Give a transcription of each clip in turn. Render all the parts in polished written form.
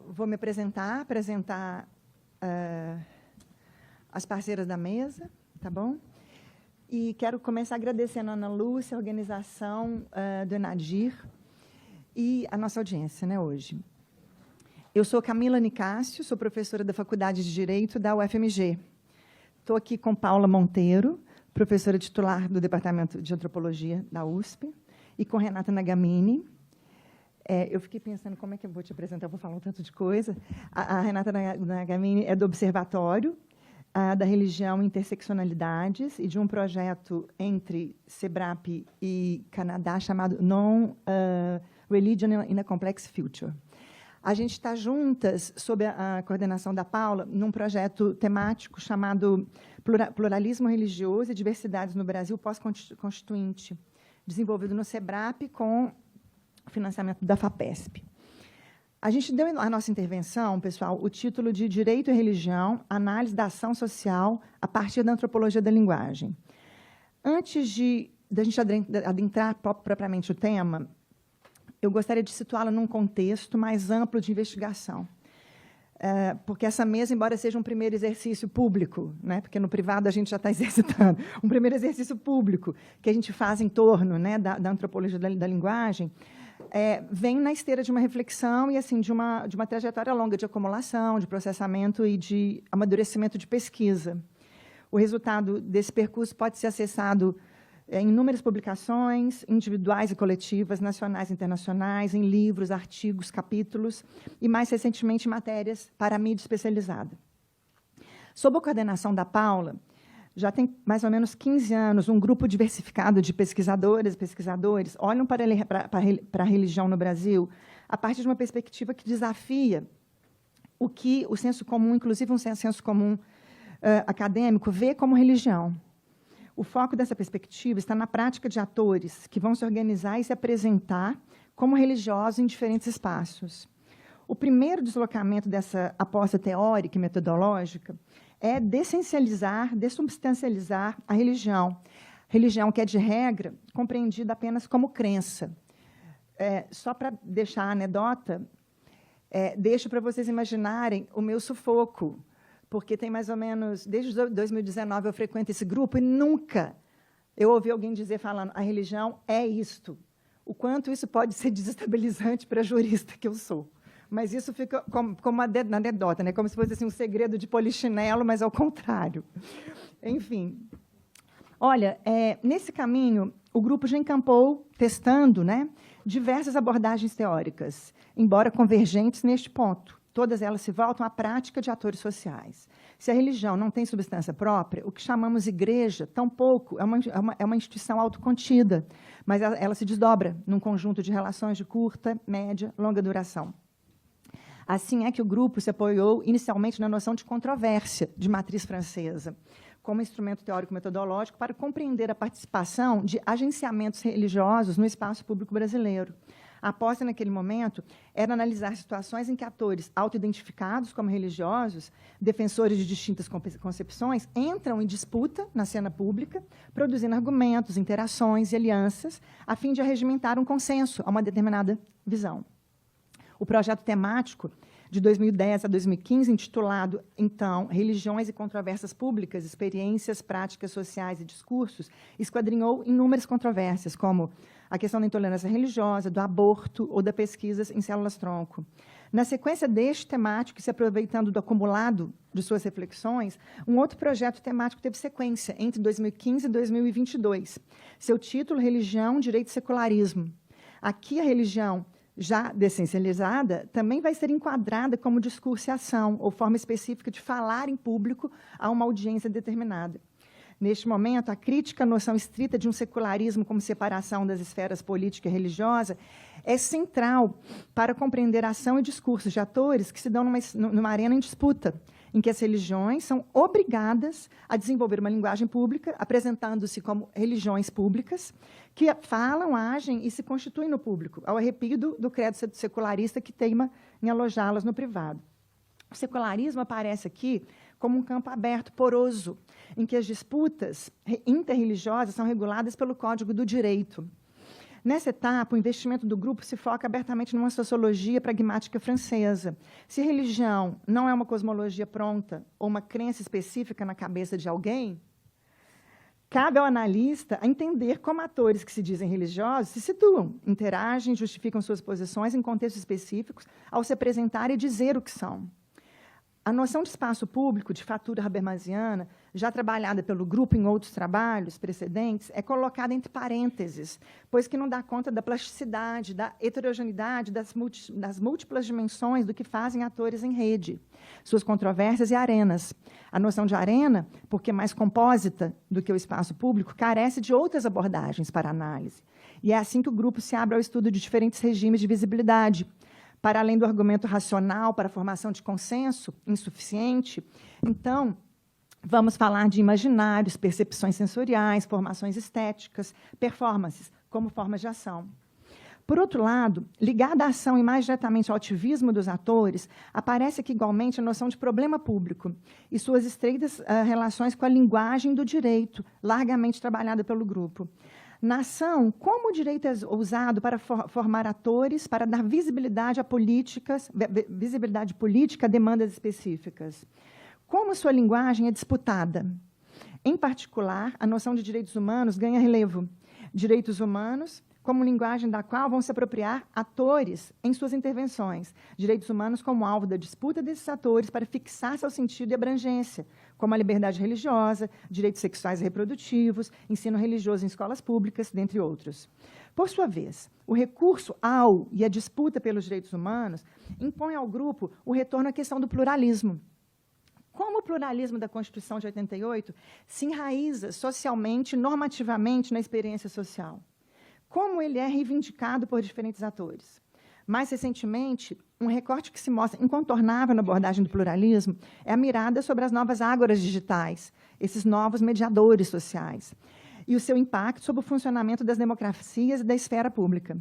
vou me apresentar as parceiras da mesa, tá bom? E quero começar agradecendo a Ana Lúcia, a organização do Enadir e a nossa audiência, né, hoje. Eu sou Camila Nicásio, sou professora da Faculdade de Direito da UFMG. Estou aqui com Paula Monteiro, professora titular do Departamento de Antropologia da USP, e com Renata Nagamini. Eu fiquei pensando como é que eu vou te apresentar, eu vou falar um tanto de coisa. A Renata Nagamini é do Observatório da Religião e Interseccionalidades e de um projeto entre SEBRAP e Canadá chamado Non-Religion in a Complex Future. A gente está juntas, sob a coordenação da Paula, num projeto temático chamado Pluralismo Religioso e Diversidades no Brasil Pós-Constituinte, desenvolvido no SEBRAP com financiamento da FAPESP. A gente deu à nossa intervenção, pessoal, o título de Direito e Religião, Análise da Ação Social a partir da Antropologia da Linguagem. Antes da gente adentrar propriamente o tema, eu gostaria de situá-la num contexto mais amplo de investigação. Porque essa mesa, embora seja um primeiro exercício público, né, porque no privado a gente já está exercitando, um primeiro exercício público que a gente faz em torno, né, da antropologia da linguagem, vem na esteira de uma reflexão e assim de uma trajetória longa de acumulação, de processamento e de amadurecimento de pesquisa. O resultado desse percurso pode ser acessado em inúmeras publicações, individuais e coletivas, nacionais e internacionais, em livros, artigos, capítulos e, mais recentemente, matérias para a mídia especializada. Sob a coordenação da Paula, já tem mais ou menos 15 anos, um grupo diversificado de pesquisadoras e pesquisadores olham para a religião no Brasil a partir de uma perspectiva que desafia o que o senso comum, inclusive um senso comum acadêmico, vê como religião. O foco dessa perspectiva está na prática de atores que vão se organizar e se apresentar como religiosos em diferentes espaços. O primeiro deslocamento dessa aposta teórica e metodológica é dessencializar, dessubstancializar a religião. Religião que é, de regra, compreendida apenas como crença. Só para deixar a anedota, deixo para vocês imaginarem o meu sufoco, porque tem mais ou menos, desde 2019 eu frequento esse grupo e nunca eu ouvi alguém dizer, falando, a religião é isto. O quanto isso pode ser desestabilizante para a jurista que eu sou. Mas isso fica como uma anedota, né? Como se fosse assim, um segredo de polichinelo, mas ao contrário. Enfim. Olha, nesse caminho, o grupo já encampou, testando, né, diversas abordagens teóricas, embora convergentes neste ponto. Todas elas se voltam à prática de atores sociais. Se a religião não tem substância própria, o que chamamos igreja, tampouco é uma instituição autocontida, mas ela se desdobra num conjunto de relações de curta, média, longa duração. Assim é que o grupo se apoiou inicialmente na noção de controvérsia de matriz francesa, como instrumento teórico-metodológico para compreender a participação de agenciamentos religiosos no espaço público brasileiro. A aposta, naquele momento, era analisar situações em que atores autoidentificados como religiosos, defensores de distintas concepções, entram em disputa na cena pública, produzindo argumentos, interações e alianças, a fim de arregimentar um consenso a uma determinada visão. O projeto temático de 2010 a 2015, intitulado, então, Religiões e Controvérsias Públicas, Experiências, Práticas Sociais e Discursos, esquadrinhou inúmeras controvérsias, como a questão da intolerância religiosa, do aborto ou da pesquisa em células-tronco. Na sequência deste temático, e se aproveitando do acumulado de suas reflexões, um outro projeto temático teve sequência entre 2015 e 2022. Seu título, Religião, Direito e Secularismo. Aqui, a religião, já dessencializada, também vai ser enquadrada como discurso e ação, ou forma específica de falar em público a uma audiência determinada. Neste momento, a crítica à noção estrita de um secularismo como separação das esferas política e religiosa é central para compreender a ação e discursos de atores que se dão numa arena em disputa, em que as religiões são obrigadas a desenvolver uma linguagem pública, apresentando-se como religiões públicas, que falam, agem e se constituem no público, ao arrepio do credo secularista que teima em alojá-las no privado. O secularismo aparece aqui como um campo aberto, poroso, em que as disputas interreligiosas são reguladas pelo Código do Direito. Nessa etapa, o investimento do grupo se foca abertamente numa sociologia pragmática francesa. Se religião não é uma cosmologia pronta ou uma crença específica na cabeça de alguém, cabe ao analista entender como atores que se dizem religiosos se situam, interagem, justificam suas posições em contextos específicos ao se apresentar e dizer o que são. A noção de espaço público, de fatura habermasiana, já trabalhada pelo grupo em outros trabalhos precedentes, é colocada entre parênteses, pois que não dá conta da plasticidade, da heterogeneidade, das múltiplas dimensões do que fazem atores em rede, suas controvérsias e arenas. A noção de arena, porque é mais compósita do que o espaço público, carece de outras abordagens para análise. E é assim que o grupo se abre ao estudo de diferentes regimes de visibilidade, para além do argumento racional para a formação de consenso insuficiente. Então, vamos falar de imaginários, percepções sensoriais, formações estéticas, performances, como formas de ação. Por outro lado, ligada à ação e mais diretamente ao ativismo dos atores, aparece aqui igualmente a noção de problema público e suas estreitas relações com a linguagem do direito, largamente trabalhada pelo grupo. Na ação, como o direito é usado para formar atores, para dar visibilidade política a demandas específicas? Como sua linguagem é disputada? Em particular, a noção de direitos humanos ganha relevo. Direitos humanos, como linguagem da qual vão se apropriar atores em suas intervenções. Direitos humanos como alvo da disputa desses atores para fixar seu sentido e abrangência, como a liberdade religiosa, direitos sexuais e reprodutivos, ensino religioso em escolas públicas, dentre outros. Por sua vez, o recurso ao e a disputa pelos direitos humanos impõe ao grupo o retorno à questão do pluralismo. Como o pluralismo da Constituição de 88 se enraiza socialmente, normativamente na experiência social? Como ele é reivindicado por diferentes atores? Mais recentemente, um recorte que se mostra incontornável na abordagem do pluralismo é a mirada sobre as novas ágoras digitais, esses novos mediadores sociais, e o seu impacto sobre o funcionamento das democracias e da esfera pública.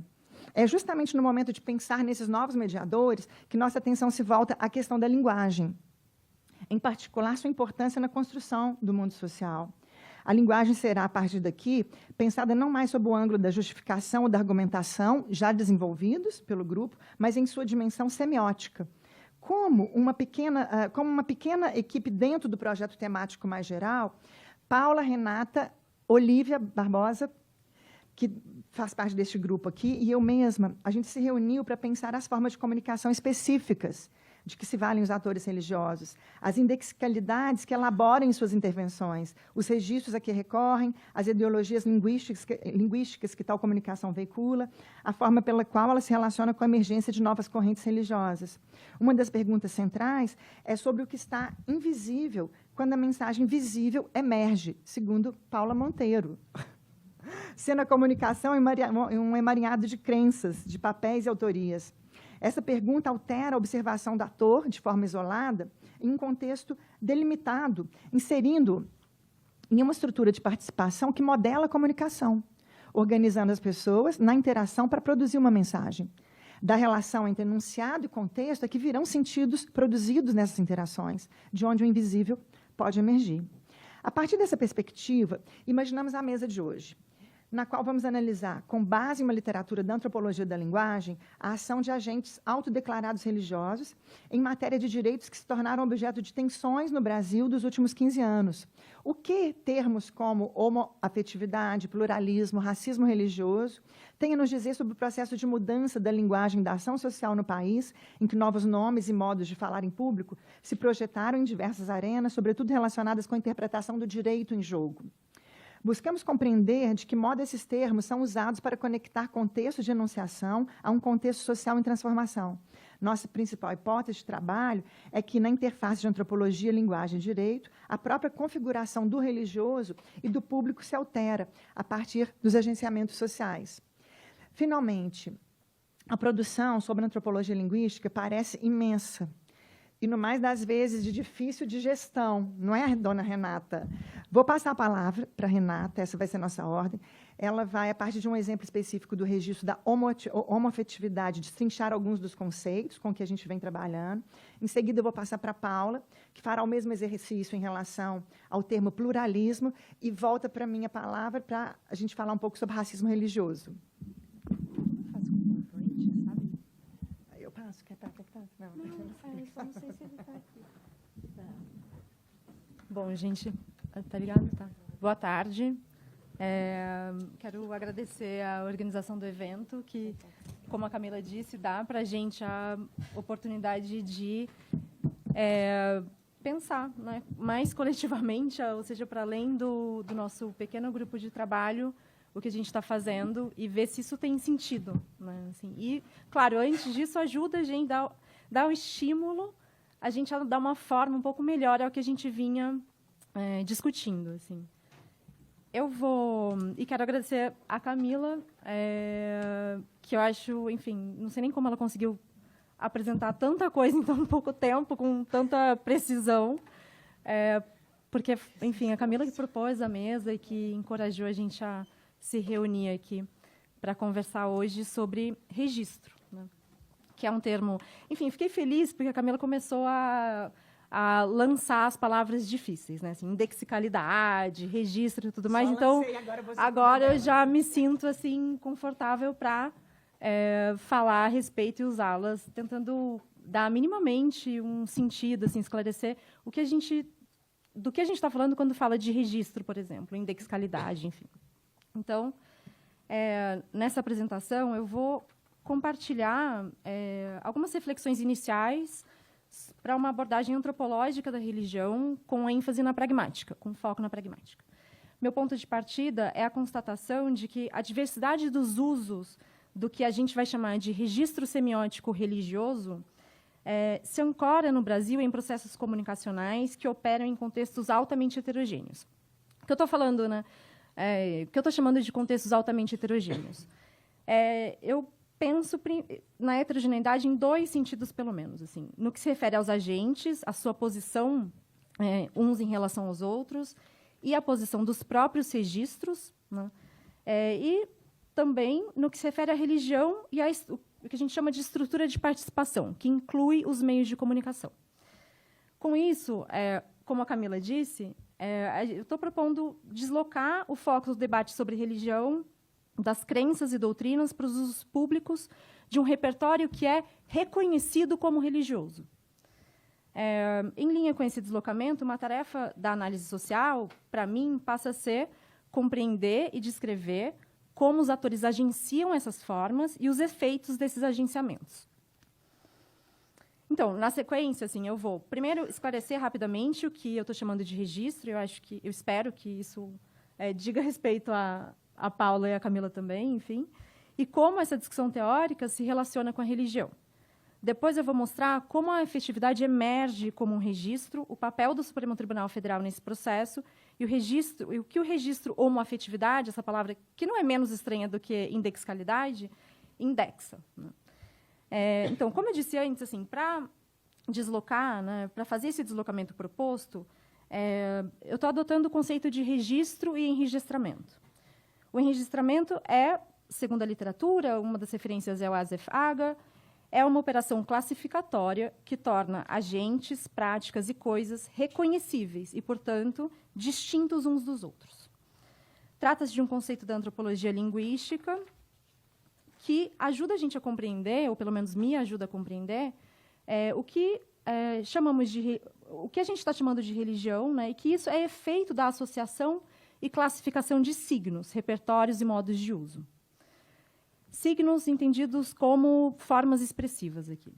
É justamente no momento de pensar nesses novos mediadores que nossa atenção se volta à questão da linguagem, em particular sua importância na construção do mundo social. A linguagem será, a partir daqui, pensada não mais sob o ângulo da justificação ou da argumentação, já desenvolvidos pelo grupo, mas em sua dimensão semiótica. Como uma pequena equipe dentro do projeto temático mais geral, Paula, Renata, Olívia Barbosa, que faz parte deste grupo aqui, e eu mesma, a gente se reuniu para pensar as formas de comunicação específicas de que se valem os atores religiosos, as indexicalidades que elaboram em suas intervenções, os registros a que recorrem, as ideologias linguísticas que tal comunicação veicula, a forma pela qual ela se relaciona com a emergência de novas correntes religiosas. Uma das perguntas centrais é sobre o que está invisível quando a mensagem visível emerge, segundo Paula Monteiro. Sendo a comunicação um emaranhado de crenças, de papéis e autorias. Essa pergunta altera a observação do ator, de forma isolada, em um contexto delimitado, inserindo em uma estrutura de participação que modela a comunicação, organizando as pessoas na interação para produzir uma mensagem. Da relação entre enunciado e contexto é que virão sentidos produzidos nessas interações, de onde o invisível pode emergir. A partir dessa perspectiva, imaginamos a mesa de hoje, na qual vamos analisar, com base em uma literatura da antropologia da linguagem, a ação de agentes autodeclarados religiosos em matéria de direitos que se tornaram objeto de tensões no Brasil dos últimos 15 anos. O que termos como homoafetividade, pluralismo, racismo religioso têm a nos dizer sobre o processo de mudança da linguagem da ação social no país, em que novos nomes e modos de falar em público se projetaram em diversas arenas, sobretudo relacionadas com a interpretação do direito em jogo. Buscamos compreender de que modo esses termos são usados para conectar contextos de enunciação a um contexto social em transformação. Nossa principal hipótese de trabalho é que, na interface de antropologia, linguagem e direito, a própria configuração do religioso e do público se altera a partir dos agenciamentos sociais. Finalmente, a produção sobre antropologia linguística parece imensa, e, no mais das vezes, de difícil digestão, não é, dona Renata? Vou passar a palavra para a Renata, essa vai ser a nossa ordem. Ela vai, a partir de um exemplo específico do registro da homoafetividade, destrinchar alguns dos conceitos com que a gente vem trabalhando. Em seguida, eu vou passar para a Paula, que fará o mesmo exercício em relação ao termo pluralismo, e volta para a minha palavra para a gente falar um pouco sobre racismo religioso. Só não sei se ele está aqui. Tá. Bom, gente, tá ligado? Tá. Boa tarde. Quero agradecer a organização do evento, que, como a Camila disse, dá para a gente a oportunidade de pensar, né, mais coletivamente, ou seja, para além do nosso pequeno grupo de trabalho, o que a gente está fazendo e ver se isso tem sentido, né? Assim, e, claro, antes disso, ajuda a gente a dar um estímulo, a gente a dar uma forma um pouco melhor ao que a gente vinha discutindo. Assim. E quero agradecer a Camila, que eu acho, enfim, não sei nem como ela conseguiu apresentar tanta coisa em tão pouco tempo, com tanta precisão, porque, enfim, a Camila que propôs a mesa e que encorajou a gente a se reunir aqui para conversar hoje sobre registro, né? Que é um termo... Enfim, fiquei feliz porque a Camila começou a lançar as palavras difíceis, né? Assim, indexicalidade, registro e tudo mais. Então, agora eu já me sinto assim confortável para falar a respeito e usá-las, tentando dar minimamente um sentido, assim, esclarecer do que a gente está falando quando fala de registro, por exemplo, indexicalidade, enfim. Então, nessa apresentação, eu vou compartilhar algumas reflexões iniciais para uma abordagem antropológica da religião com ênfase na pragmática, com foco na pragmática. Meu ponto de partida é a constatação de que a diversidade dos usos do que a gente vai chamar de registro semiótico religioso se ancora no Brasil em processos comunicacionais que operam em contextos altamente heterogêneos. O que eu estou falando, né? O que eu estou chamando de contextos altamente heterogêneos? Eu penso na heterogeneidade em dois sentidos, pelo menos. Assim, no que se refere aos agentes, a sua posição, uns em relação aos outros, e a posição dos próprios registros, né? E também no que se refere à religião e o que a gente chama de estrutura de participação, que inclui os meios de comunicação. Com isso, como a Camila disse, eu estou propondo deslocar o foco do debate sobre religião, das crenças e doutrinas para os usos públicos de um repertório que é reconhecido como religioso. Em linha com esse deslocamento, uma tarefa da análise social, para mim, passa a ser compreender e descrever como os atores agenciam essas formas e os efeitos desses agenciamentos. Então, na sequência, assim, eu vou primeiro esclarecer rapidamente o que eu estou chamando de registro. Eu espero que isso diga respeito a Paula e a Camila também, enfim, e como essa discussão teórica se relaciona com a religião. Depois eu vou mostrar como a efetividade emerge como um registro, o papel do Supremo Tribunal Federal nesse processo e o que o registro homoafetividade, essa palavra que não é menos estranha do que indexicalidade, indexa, né? Então, como eu disse antes, assim, para deslocar, né, para fazer esse deslocamento proposto, eu estou adotando o conceito de registro e enregistramento. O enregistramento segundo a literatura, uma das referências é o Asef Aga, é uma operação classificatória que torna agentes, práticas e coisas reconhecíveis e, portanto, distintos uns dos outros. Trata-se de um conceito da antropologia linguística que ajuda a gente a compreender, ou pelo menos me ajuda a compreender, o que a gente está chamando de religião, né, e que isso é efeito da associação e classificação de signos, repertórios e modos de uso. Signos entendidos como formas expressivas aqui.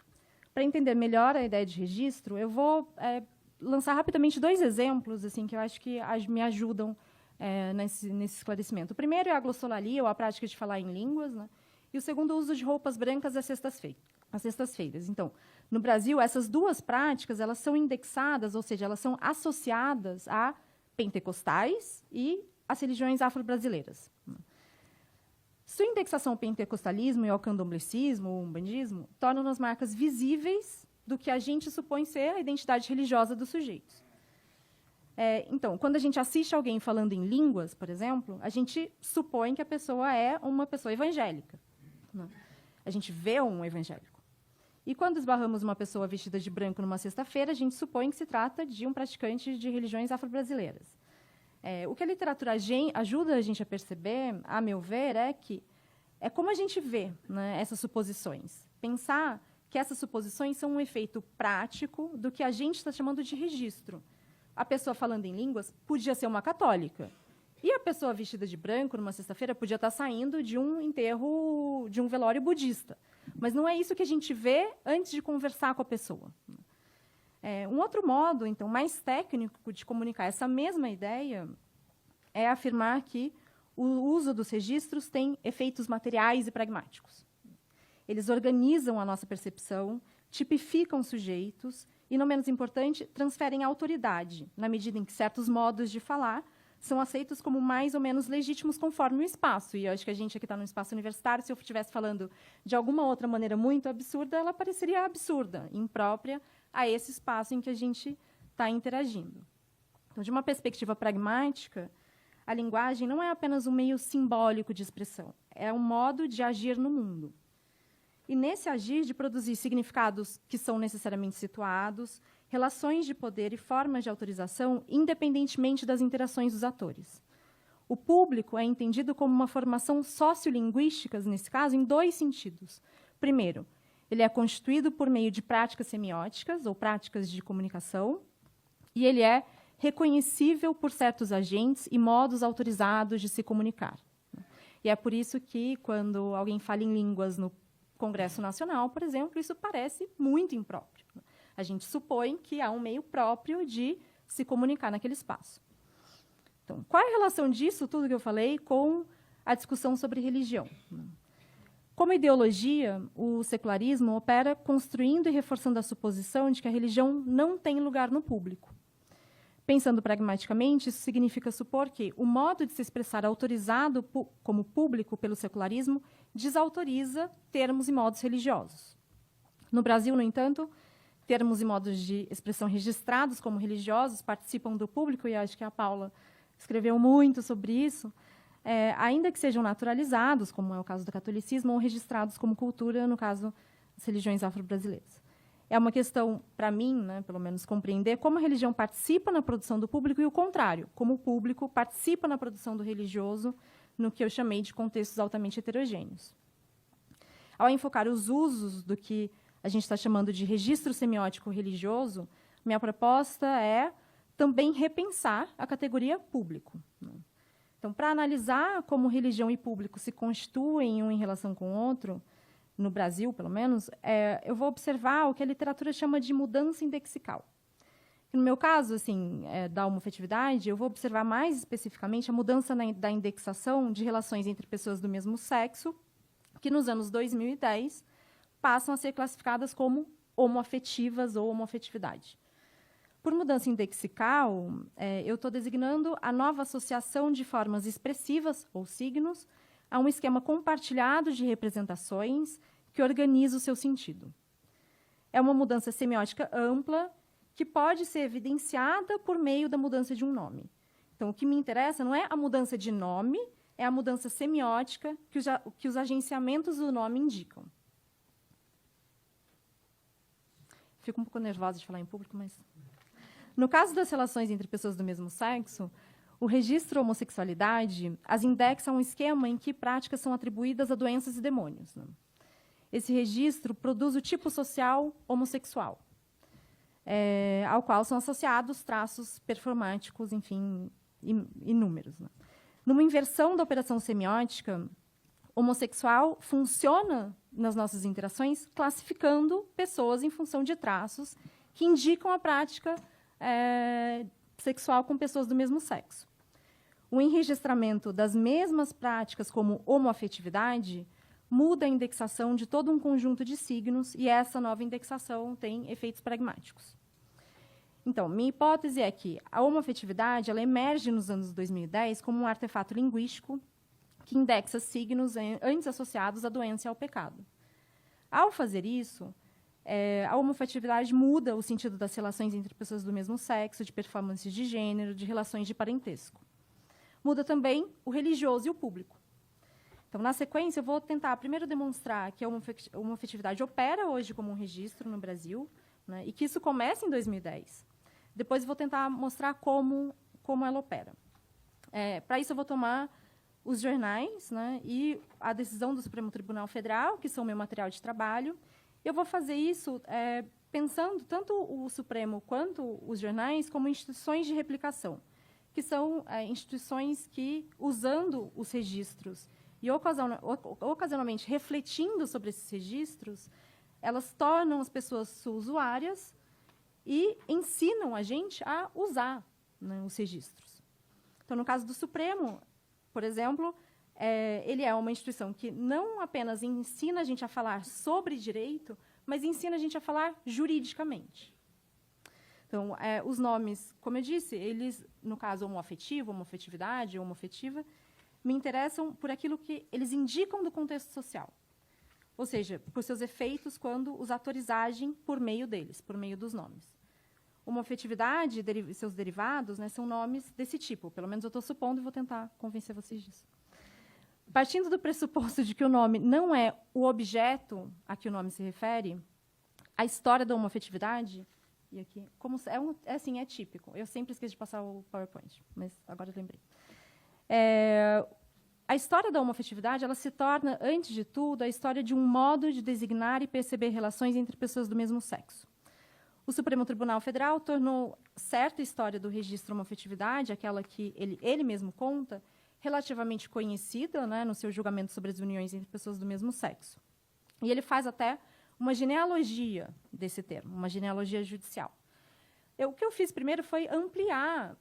Para entender melhor a ideia de registro, eu vou lançar rapidamente dois exemplos assim, que eu acho que me ajudam nesse esclarecimento. O primeiro é a glossolalia, ou a prática de falar em línguas, né? E o segundo, o uso de roupas brancas às sextas-feiras. Então, no Brasil, essas duas práticas elas são indexadas, ou seja, elas são associadas a pentecostais e as religiões afro-brasileiras. Sua indexação ao pentecostalismo e ao candomblecismo, ou umbandismo, tornam-nas marcas visíveis do que a gente supõe ser a identidade religiosa dos sujeitos. Então, quando a gente assiste alguém falando em línguas, por exemplo, a gente supõe que a pessoa é uma pessoa evangélica, né? A gente vê um evangélico. E quando esbarramos uma pessoa vestida de branco numa sexta-feira, a gente supõe que se trata de um praticante de religiões afro-brasileiras. O que a literatura ajuda a gente a perceber, a meu ver, é como a gente vê, né, essas suposições. Pensar que essas suposições são um efeito prático do que a gente está chamando de registro. A pessoa falando em línguas podia ser uma católica. E a pessoa vestida de branco, numa sexta-feira, podia estar saindo de um enterro, de um velório budista. Mas não é isso que a gente vê antes de conversar com a pessoa. Um outro modo, então, mais técnico de comunicar essa mesma ideia é afirmar que o uso dos registros tem efeitos materiais e pragmáticos. Eles organizam a nossa percepção, tipificam sujeitos e, não menos importante, transferem autoridade, na medida em que certos modos de falar são aceitos como mais ou menos legítimos conforme o espaço. E eu acho que a gente aqui está no espaço universitário, se eu estivesse falando de alguma outra maneira muito absurda, ela pareceria absurda, imprópria a esse espaço em que a gente está interagindo. Então, de uma perspectiva pragmática, a linguagem não é apenas um meio simbólico de expressão, é um modo de agir no mundo. E, nesse agir, de produzir significados que são necessariamente situados, relações de poder e formas de autorização, independentemente das interações dos atores. O público é entendido como uma formação sociolinguística, nesse caso, em dois sentidos. Primeiro, ele é constituído por meio de práticas semióticas, ou práticas de comunicação, e ele é reconhecível por certos agentes e modos autorizados de se comunicar. E é por isso que, quando alguém fala em línguas no Congresso Nacional, por exemplo, isso parece muito impróprio. A gente supõe que há um meio próprio de se comunicar naquele espaço. Então, qual é a relação disso, tudo que eu falei, com a discussão sobre religião? Como ideologia, o secularismo opera construindo e reforçando a suposição de que a religião não tem lugar no público. Pensando pragmaticamente, isso significa supor que o modo de se expressar autorizado como público pelo secularismo desautoriza termos e modos religiosos. No Brasil, no entanto, termos e modos de expressão registrados como religiosos participam do público, e acho que a Paula escreveu muito sobre isso, ainda que sejam naturalizados, como é o caso do catolicismo, ou registrados como cultura, no caso das religiões afro-brasileiras. É uma questão, para mim, pelo menos, compreender como a religião participa na produção do público e o contrário, como o público participa na produção do religioso, no que eu chamei de contextos altamente heterogêneos. Ao enfocar os usos do que a gente está chamando de registro semiótico religioso, minha proposta é também repensar a categoria público. Então, para analisar como religião e público se constituem um em relação com o outro, no Brasil, pelo menos, eu vou observar o que a literatura chama de mudança indexical. No meu caso, assim, da homofetividade, eu vou observar mais especificamente a mudança da indexação de relações entre pessoas do mesmo sexo, que nos anos 2010 passam a ser classificadas como homoafetivas ou homoafetividade. Por mudança indexical, eu estou designando a nova associação de formas expressivas, ou signos, a um esquema compartilhado de representações que organiza o seu sentido. É uma mudança semiótica ampla que pode ser evidenciada por meio da mudança de um nome. Então, o que me interessa não é a mudança de nome, é a mudança semiótica que os agenciamentos do nome indicam. Fico um pouco nervosa de falar em público, mas... No caso das relações entre pessoas do mesmo sexo, o registro homossexualidade as indexa a um esquema em que práticas são atribuídas a doenças e demônios. Esse registro produz o tipo social homossexual, ao qual são associados traços performáticos, enfim, inúmeros. Numa inversão da operação semiótica, homossexual funciona nas nossas interações classificando pessoas em função de traços que indicam a prática sexual com pessoas do mesmo sexo. O enregistramento das mesmas práticas como homoafetividade muda a indexação de todo um conjunto de signos, e essa nova indexação tem efeitos pragmáticos. Então, minha hipótese é que a homoafetividade ela emerge nos anos 2010 como um artefato linguístico que indexa signos antes associados à doença e ao pecado. Ao fazer isso, a homoafetividade muda o sentido das relações entre pessoas do mesmo sexo, de performances de gênero, de relações de parentesco. Muda também o religioso e o público. Então, na sequência, eu vou tentar primeiro demonstrar que a homoafetividade opera hoje como um registro no Brasil, e que isso começa em 2010. Depois, eu vou tentar mostrar como ela opera. Para isso, eu vou tomar os jornais e a decisão do Supremo Tribunal Federal, que são meu material de trabalho, Eu vou fazer isso pensando tanto o Supremo quanto os jornais como instituições de replicação, que são instituições que, usando os registros e ocasionalmente refletindo sobre esses registros, elas tornam as pessoas usuárias e ensinam a gente a usar, né, os registros. Então, no caso do Supremo, por exemplo, ele é uma instituição que não apenas ensina a gente a falar sobre direito, mas ensina a gente a falar juridicamente. Então, os nomes, como eu disse, eles, no caso homoafetivo, homoafetividade, homoafetiva, me interessam por aquilo que eles indicam do contexto social. Ou seja, por seus efeitos quando os atores agem por meio deles, por meio dos nomes. Homoafetividade e seus derivados, né, são nomes desse tipo. Pelo menos eu estou supondo e vou tentar convencer vocês disso. Partindo do pressuposto de que o nome não é o objeto a que o nome se refere, a história da homoafetividade, e aqui, como é típico. Eu sempre esqueço de passar o PowerPoint, mas agora eu lembrei. A história da homoafetividade, ela se torna, antes de tudo, a história de um modo de designar e perceber relações entre pessoas do mesmo sexo. O Supremo Tribunal Federal tornou certa história do registro homoafetividade, aquela que ele mesmo conta, relativamente conhecida, né, no seu julgamento sobre as uniões entre pessoas do mesmo sexo. E ele faz até uma genealogia desse termo, uma genealogia judicial. O que eu fiz primeiro foi ampliar,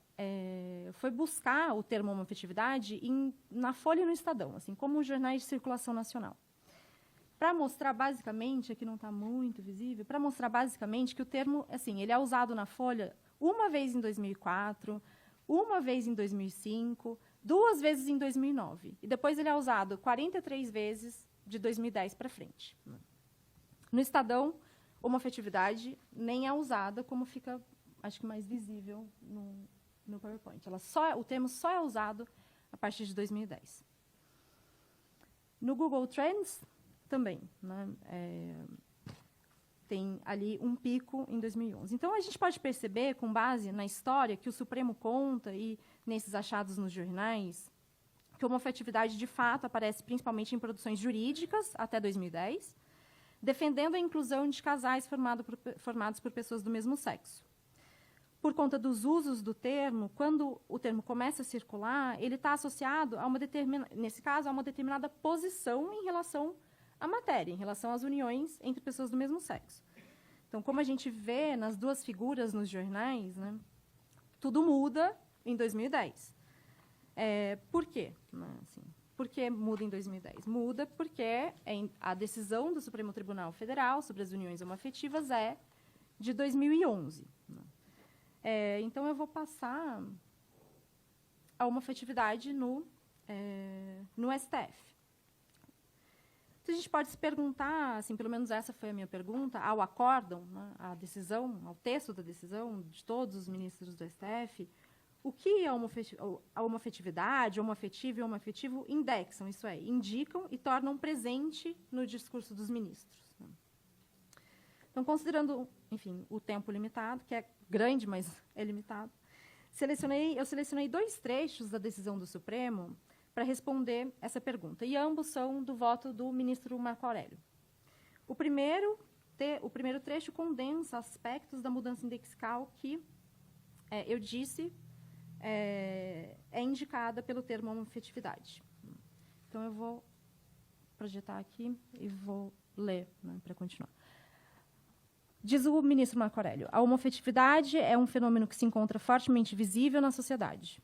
foi buscar o termo homoafetividade na Folha e no Estadão, assim, como os jornais de circulação nacional. Para mostrar basicamente, aqui não está muito visível, para mostrar basicamente que o termo, assim, ele é usado na Folha uma vez em 2004, uma vez em 2005, 2 vezes em 2009. E depois ele é usado 43 vezes de 2010 para frente. No Estadão, homoafetividade nem é usada, como fica, acho que mais visível no PowerPoint. O termo só é usado a partir de 2010. No Google Trends, também, né, tem ali um pico em 2011. Então, a gente pode perceber, com base na história que o Supremo conta e nesses achados nos jornais, que a homoafetividade, de fato, aparece principalmente em produções jurídicas até 2010, defendendo a inclusão de casais formados por pessoas do mesmo sexo. Por conta dos usos do termo, quando o termo começa a circular, ele está associado, nesse caso, a uma determinada posição em relação à matéria, em relação às uniões entre pessoas do mesmo sexo. Então, como a gente vê nas duas figuras nos jornais, né, tudo muda em 2010. Por quê? Assim, por que muda em 2010? Muda porque a decisão do Supremo Tribunal Federal sobre as uniões homoafetivas é de 2011. Então, eu vou passar a homoafetividade no STF. Então, a gente pode se perguntar, assim, pelo menos essa foi a minha pergunta, ao acórdão, né, à decisão, ao texto da decisão de todos os ministros do STF, o que a homoafetividade, homoafetivo e homoafetivo indexam, isso é, indicam e tornam presente no discurso dos ministros. Né. Então, considerando, enfim, o tempo limitado, que é grande, mas é limitado, eu selecionei 2 trechos da decisão do Supremo para responder essa pergunta, e ambos são do voto do ministro Marco Aurélio. O primeiro trecho condensa aspectos da mudança indexical que, eu disse, é indicada pelo termo homoafetividade. Então, eu vou projetar aqui e vou ler, né, para continuar. Diz o ministro Marco Aurélio, a homoafetividade é um fenômeno que se encontra fortemente visível na sociedade.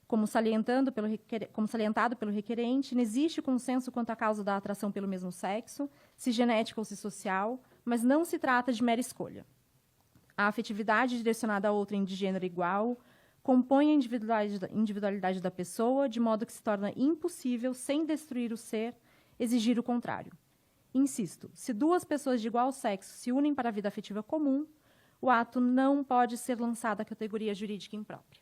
Como salientado pelo requerente, não existe consenso quanto à causa da atração pelo mesmo sexo, se genética ou se social, mas não se trata de mera escolha. A afetividade direcionada a outrem de gênero igual compõe a individualidade da pessoa, de modo que se torna impossível, sem destruir o ser, exigir o contrário. Insisto, se 2 pessoas de igual sexo se unem para a vida afetiva comum, o ato não pode ser lançado à categoria jurídica imprópria.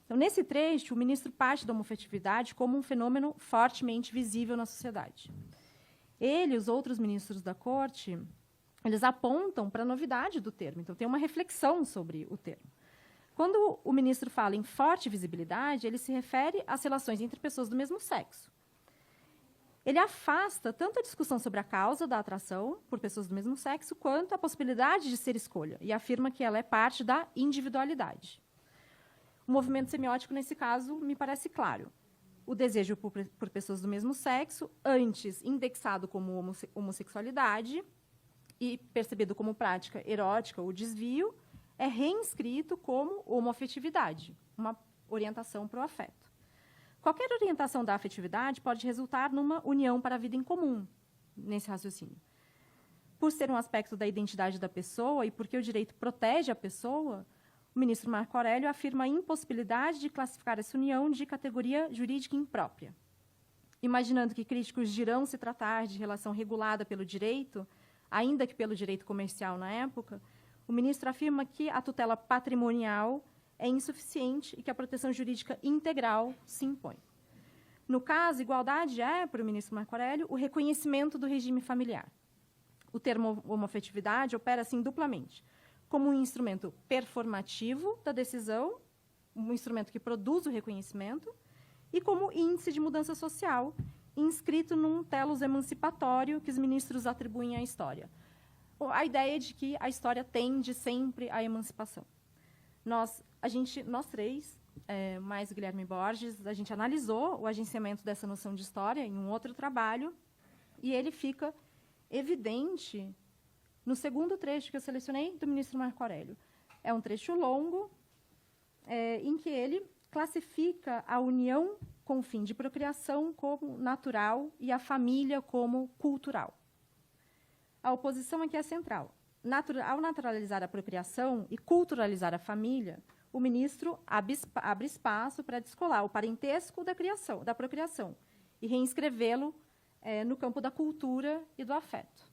Então, nesse trecho, o ministro parte da homoafetividade como um fenômeno fortemente visível na sociedade. Ele e os outros ministros da Corte, eles apontam para a novidade do termo. Então, tem uma reflexão sobre o termo. Quando o ministro fala em forte visibilidade, ele se refere às relações entre pessoas do mesmo sexo. ele afasta tanto a discussão sobre a causa da atração por pessoas do mesmo sexo, quanto a possibilidade de ser escolha, e afirma que ela é parte da individualidade. O movimento semiótico, nesse caso, me parece claro. O desejo por pessoas do mesmo sexo, antes indexado como homossexualidade e percebido como prática erótica ou desvio, é reinscrito como homoafetividade, uma orientação para o afeto. Qualquer orientação da afetividade pode resultar numa união para a vida em comum, nesse raciocínio. Por ser um aspecto da identidade da pessoa e porque o direito protege a pessoa, o ministro Marco Aurélio afirma a impossibilidade de classificar essa união de categoria jurídica imprópria. Imaginando que críticos dirão se tratar de relação regulada pelo direito, ainda que pelo direito comercial na época, o ministro afirma que a tutela patrimonial é insuficiente e que a proteção jurídica integral se impõe. No caso, igualdade é, para o ministro Marco Aurélio, o reconhecimento do regime familiar. O termo homoafetividade opera, assim, duplamente, como um instrumento performativo da decisão, um instrumento que produz o reconhecimento, e como índice de mudança social, inscrito num telos emancipatório que os ministros atribuem à história. A ideia de que a história tende sempre à emancipação. Nós três, mais o Guilherme Borges, a gente analisou o agenciamento dessa noção de história em um outro trabalho, e ele fica evidente no segundo trecho que eu selecionei do ministro Marco Aurélio. É um trecho longo, em que ele classifica a união com o fim de procriação como natural e a família como cultural. A oposição aqui é central. Ao naturalizar a procriação e culturalizar a família, o ministro abre espaço para descolar o parentesco da procriação e reinscrevê-lo no campo da cultura e do afeto.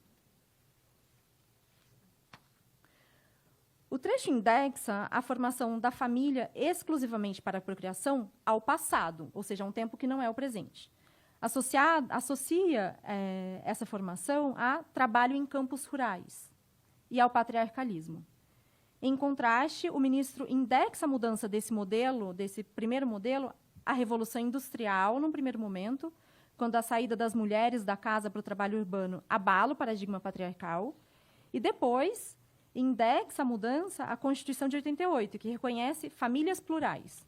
O trecho indexa a formação da família exclusivamente para a procriação ao passado, ou seja, a um tempo que não é o presente. Associa essa formação a trabalho em campos rurais e ao patriarcalismo. Em contraste, o ministro indexa a mudança desse modelo, desse primeiro modelo, à Revolução Industrial, num primeiro momento, quando a saída das mulheres da casa para o trabalho urbano abala o paradigma patriarcal, e depois indexa a mudança à Constituição de 88, que reconhece famílias plurais,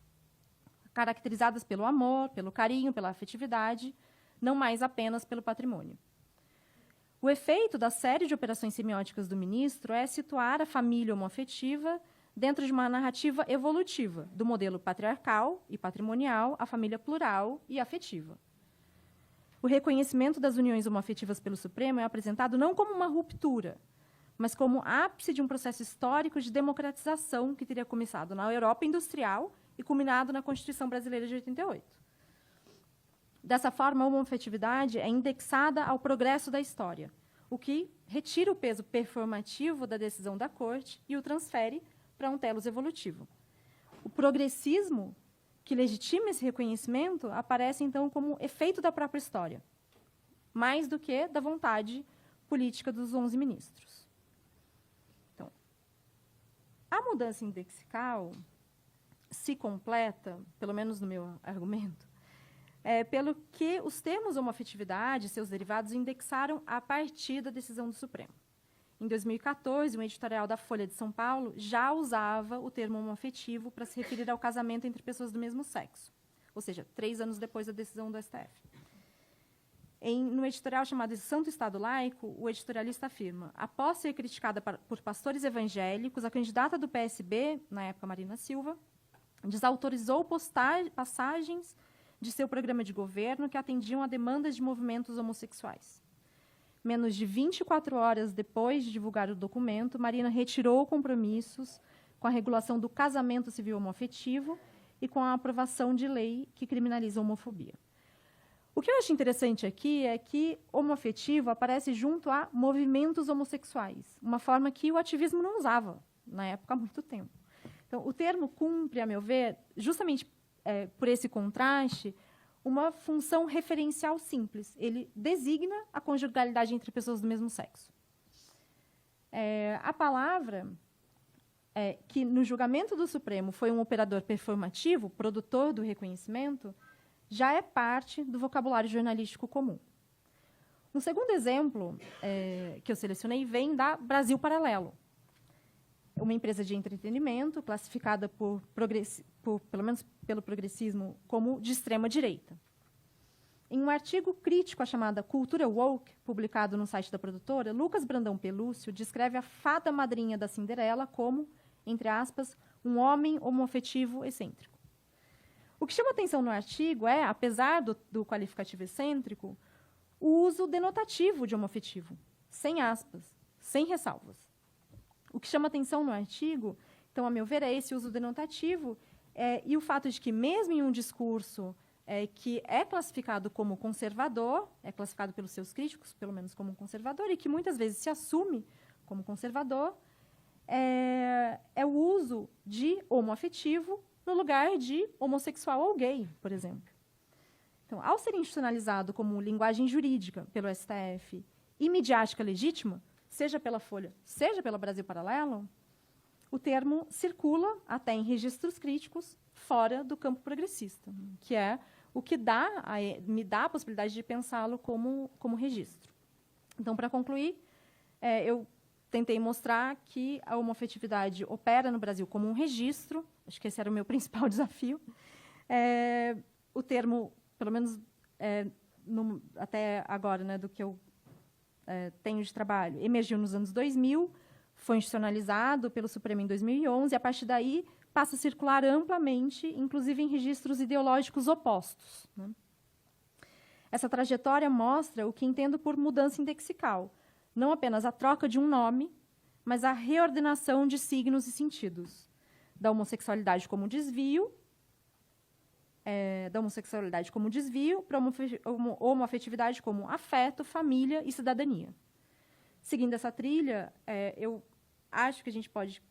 caracterizadas pelo amor, pelo carinho, pela afetividade, não mais apenas pelo patrimônio. O efeito da série de operações semióticas do ministro é situar a família homoafetiva dentro de uma narrativa evolutiva, do modelo patriarcal e patrimonial à família plural e afetiva. O reconhecimento das uniões homoafetivas pelo Supremo é apresentado não como uma ruptura, mas como ápice de um processo histórico de democratização que teria começado na Europa industrial e culminado na Constituição Brasileira de 88. Dessa forma, a homoafetividade é indexada ao progresso da história, o que retira o peso performativo da decisão da Corte e o transfere para um telos evolutivo. O progressismo, que legitima esse reconhecimento, aparece, então, como efeito da própria história, mais do que da vontade política dos 11 ministros. Então, a mudança indexical se completa, pelo menos no meu argumento, pelo que os termos homoafetividade e seus derivados indexaram a partir da decisão do Supremo. Em 2014, um editorial da Folha de São Paulo já usava o termo homoafetivo para se referir ao casamento entre pessoas do mesmo sexo, ou seja, 3 anos depois da decisão do STF. No editorial chamado Santo Estado Laico, o editorialista afirma: após ser criticada por pastores evangélicos, a candidata do PSB, na época Marina Silva, desautorizou passagens de seu programa de governo que atendiam a demandas de movimentos homossexuais. Menos de 24 horas depois de divulgar o documento, Marina retirou compromissos com a regulação do casamento civil homoafetivo e com a aprovação de lei que criminaliza a homofobia. O que eu acho interessante aqui é que homoafetivo aparece junto a movimentos homossexuais, uma forma que o ativismo não usava, na época, há muito tempo. Então, o termo cumpre, a meu ver, justamente por esse contraste, uma função referencial simples. Ele designa a conjugalidade entre pessoas do mesmo sexo. A palavra, que no julgamento do Supremo foi um operador performativo, produtor do reconhecimento, já é parte do vocabulário jornalístico comum. Um segundo exemplo que eu selecionei vem da Brasil Paralelo, uma empresa de entretenimento classificada pelo menos pelo progressismo como de extrema-direita. Em um artigo crítico à chamada Cultura Woke, publicado no site da produtora, Lucas Brandão Pelúcio descreve a fada madrinha da Cinderela como, entre aspas, um homem homoafetivo excêntrico. O que chama atenção no artigo é, apesar do qualificativo excêntrico, o uso denotativo de homoafetivo, sem aspas, sem ressalvas. O que chama atenção no artigo, então, a meu ver, é esse uso denotativo e o fato de que, mesmo em um discurso que é classificado como conservador, é classificado pelos seus críticos, pelo menos como conservador, e que muitas vezes se assume como conservador, é o uso de homoafetivo no lugar de homossexual ou gay, por exemplo. Então, ao ser institucionalizado como linguagem jurídica pelo STF e midiática legítima, seja pela Folha, seja pela Brasil Paralelo, o termo circula até em registros críticos fora do campo progressista, que é o que me dá a possibilidade de pensá-lo como registro. Então, para concluir, eu tentei mostrar que a homoafetividade opera no Brasil como um registro, acho que esse era o meu principal desafio. O termo, pelo menos até agora, né, do que eu tenho de trabalho, emergiu nos anos 2000, foi institucionalizado pelo Supremo em 2011, e, a partir daí, passa a circular amplamente, inclusive em registros ideológicos opostos, né? Essa trajetória mostra o que entendo por mudança indexical, não apenas a troca de um nome, mas a reordenação de signos e sentidos, da homossexualidade como desvio, para a homoafetividade como afeto, família e cidadania. Seguindo essa trilha, eu acho que a gente pode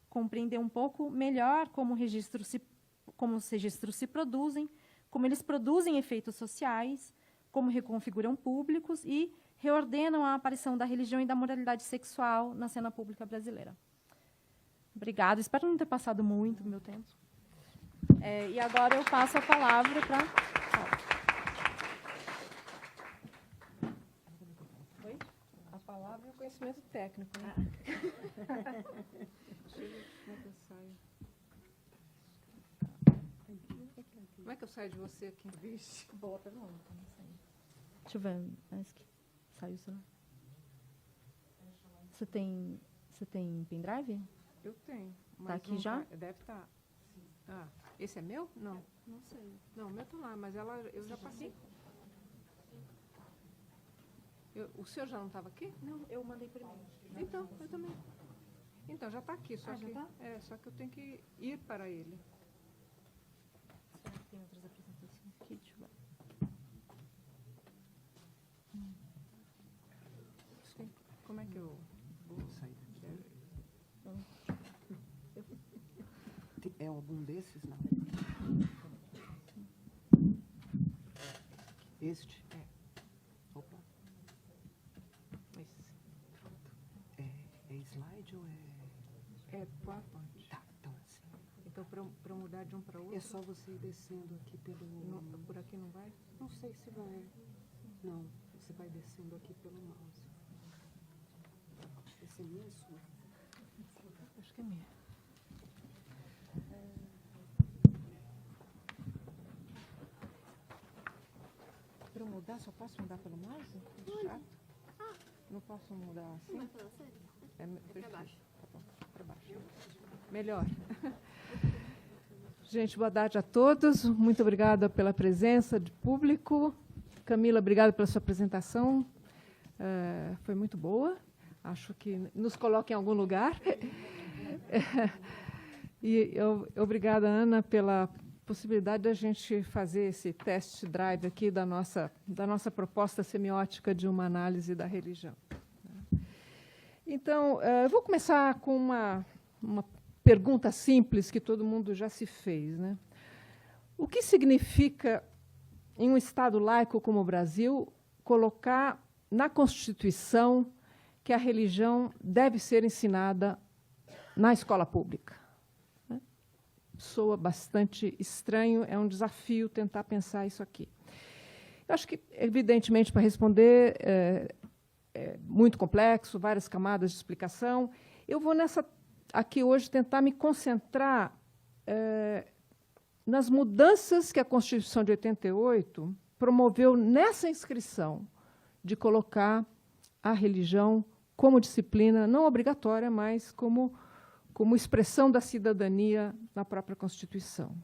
compreender um pouco melhor como os registros se produzem, como eles produzem efeitos sociais, como reconfiguram públicos e reordenam a aparição da religião e da moralidade sexual na cena pública brasileira. Obrigada. Espero não ter passado muito do meu tempo. E agora eu passo a palavra para... Oi? A palavra e o conhecimento técnico, né? Como é que eu saio de você aqui? Vixe. Boa pergunta. Deixa eu ver. Acho que saiu, sei lá. Você tem pendrive? Eu tenho. Está aqui já? Deve estar. Ah, esse é meu? Não. Não sei. Não, o meu está lá, mas eu já passei. O seu já não estava aqui? Não, eu mandei por e-mail. Então, eu também. Então, já está aqui. Já está? Só que eu tenho que ir para ele. Será que tem outras apresentações aqui? Deixa eu ver. Sim. Como é que eu vou sair daqui? É algum desses, não? Este? Opa. Esse. É slide ou é... É PowerPoint. Tá, então assim. Então, para mudar de um para outro? É só você ir descendo aqui pelo... Por aqui não vai? Não sei se vai... Não, você vai descendo aqui pelo mouse. Esse é meu ou sua? Acho que é minha. Para mudar, só posso mudar pelo mouse? Chato. Não posso mudar assim? É para baixo. Tá bom, para baixo. Melhor. Gente, boa tarde a todos. Muito obrigada pela presença de público. Camila, obrigada pela sua apresentação. Foi muito boa. Acho que nos coloca em algum lugar. E obrigada, Ana, pela possibilidade da gente fazer esse test drive aqui da nossa proposta semiótica de uma análise da religião. Então, eu vou começar com uma pergunta simples que todo mundo já se fez, né? O que significa, em um Estado laico como o Brasil, colocar na Constituição que a religião deve ser ensinada na escola pública? Soa bastante estranho, é um desafio tentar pensar isso aqui. Eu acho que, evidentemente, para responder, é muito complexo, várias camadas de explicação. Eu vou aqui hoje tentar me concentrar nas mudanças que a Constituição de 88 promoveu nessa inscrição de colocar a religião como disciplina não obrigatória, mas como expressão da cidadania na própria Constituição.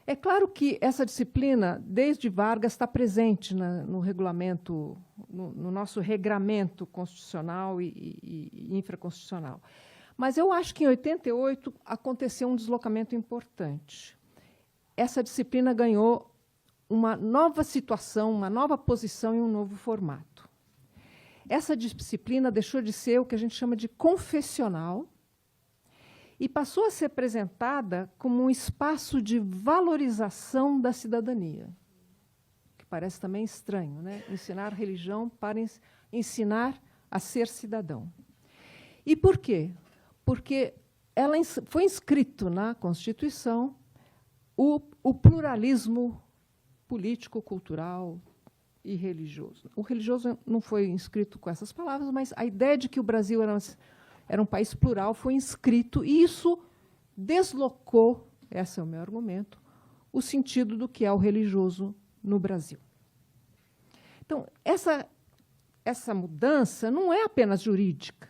É claro que essa disciplina, desde Vargas, está presente no regulamento, no nosso regramento constitucional e infraconstitucional. Mas eu acho que, em 88, aconteceu um deslocamento importante. Essa disciplina ganhou uma nova situação, uma nova posição e um novo formato. Essa disciplina deixou de ser o que a gente chama de confessional e passou a ser apresentada como um espaço de valorização da cidadania, que parece também estranho, né? Ensinar religião para ensinar a ser cidadão. E por quê? Porque foi inscrito na Constituição o pluralismo político, cultural e religioso. O religioso não foi inscrito com essas palavras, mas a ideia de que o Brasil era um país plural foi inscrito, e isso deslocou, esse é o meu argumento, o sentido do que é o religioso no Brasil. Então, essa mudança não é apenas jurídica.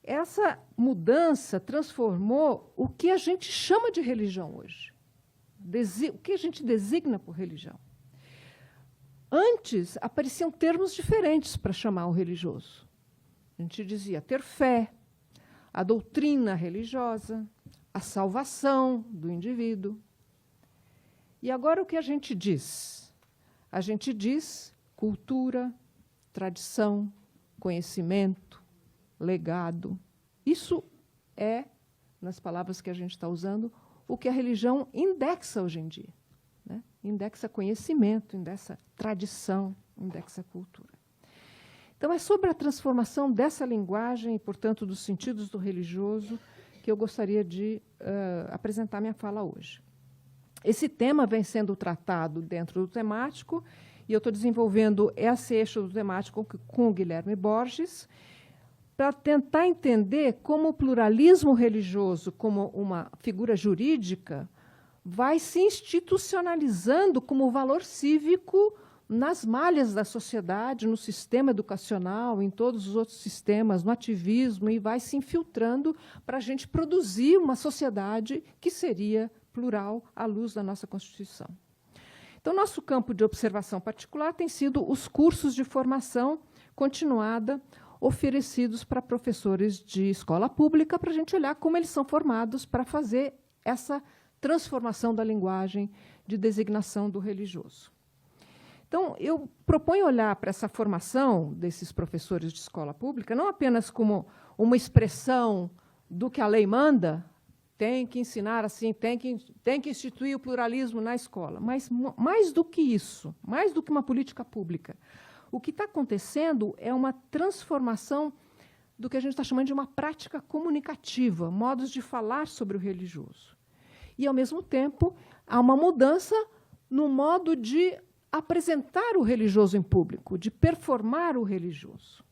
Essa mudança transformou o que a gente chama de religião hoje. O que a gente designa por religião. Antes, apareciam termos diferentes para chamar o religioso. A gente dizia ter fé, a doutrina religiosa, a salvação do indivíduo. E agora o que a gente diz? A gente diz cultura, tradição, conhecimento, legado. Isso é, nas palavras que a gente está usando, o que a religião indexa hoje em dia. Né? Indexa conhecimento, indexa tradição, indexa cultura. Então, é sobre a transformação dessa linguagem e, portanto, dos sentidos do religioso que eu gostaria de apresentar minha fala hoje. Esse tema vem sendo tratado dentro do temático, e eu estou desenvolvendo esse eixo do temático com o Guilherme Borges, para tentar entender como o pluralismo religioso, como uma figura jurídica, vai se institucionalizando como valor cívico nas malhas da sociedade, no sistema educacional, em todos os outros sistemas, no ativismo, e vai se infiltrando para a gente produzir uma sociedade que seria plural à luz da nossa Constituição. Então, nosso campo de observação particular tem sido os cursos de formação continuada oferecidos para professores de escola pública, para a gente olhar como eles são formados para fazer essa transformação da linguagem de designação do religioso. Então, eu proponho olhar para essa formação desses professores de escola pública não apenas como uma expressão do que a lei manda, tem que ensinar assim, tem que instituir o pluralismo na escola, mas mais do que isso, mais do que uma política pública. O que está acontecendo é uma transformação do que a gente está chamando de uma prática comunicativa, modos de falar sobre o religioso. E, ao mesmo tempo, há uma mudança no modo de apresentar o religioso em público, de performar o religioso.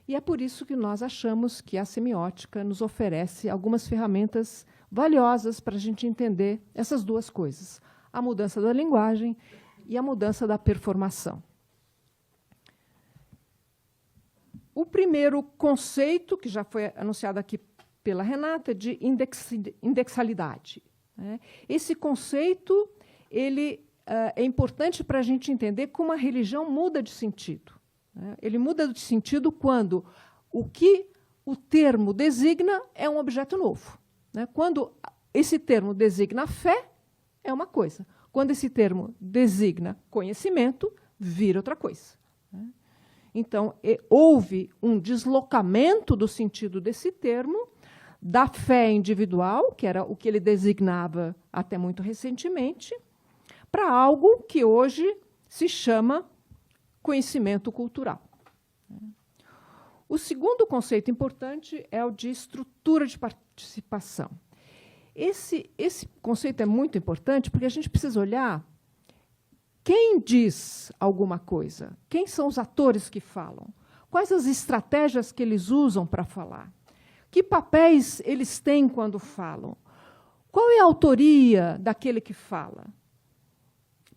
E é por isso que nós achamos que a semiótica nos oferece algumas ferramentas valiosas para a gente entender essas duas coisas, a mudança da linguagem e a mudança da performação. O primeiro conceito, que já foi anunciado aqui pela Renata, é de indexalidade. Esse conceito é importante para a gente entender como a religião muda de sentido. Ele muda de sentido quando o que o termo designa é um objeto novo. Quando esse termo designa fé, é uma coisa. Quando esse termo designa conhecimento, vira outra coisa. Então, houve um deslocamento do sentido desse termo, da fé individual, que era o que ele designava até muito recentemente, para algo que hoje se chama conhecimento cultural. O segundo conceito importante é o de estrutura de participação. Esse conceito é muito importante porque a gente precisa olhar quem diz alguma coisa? Quem são os atores que falam? Quais as estratégias que eles usam para falar? Que papéis eles têm quando falam? Qual é a autoria daquele que fala?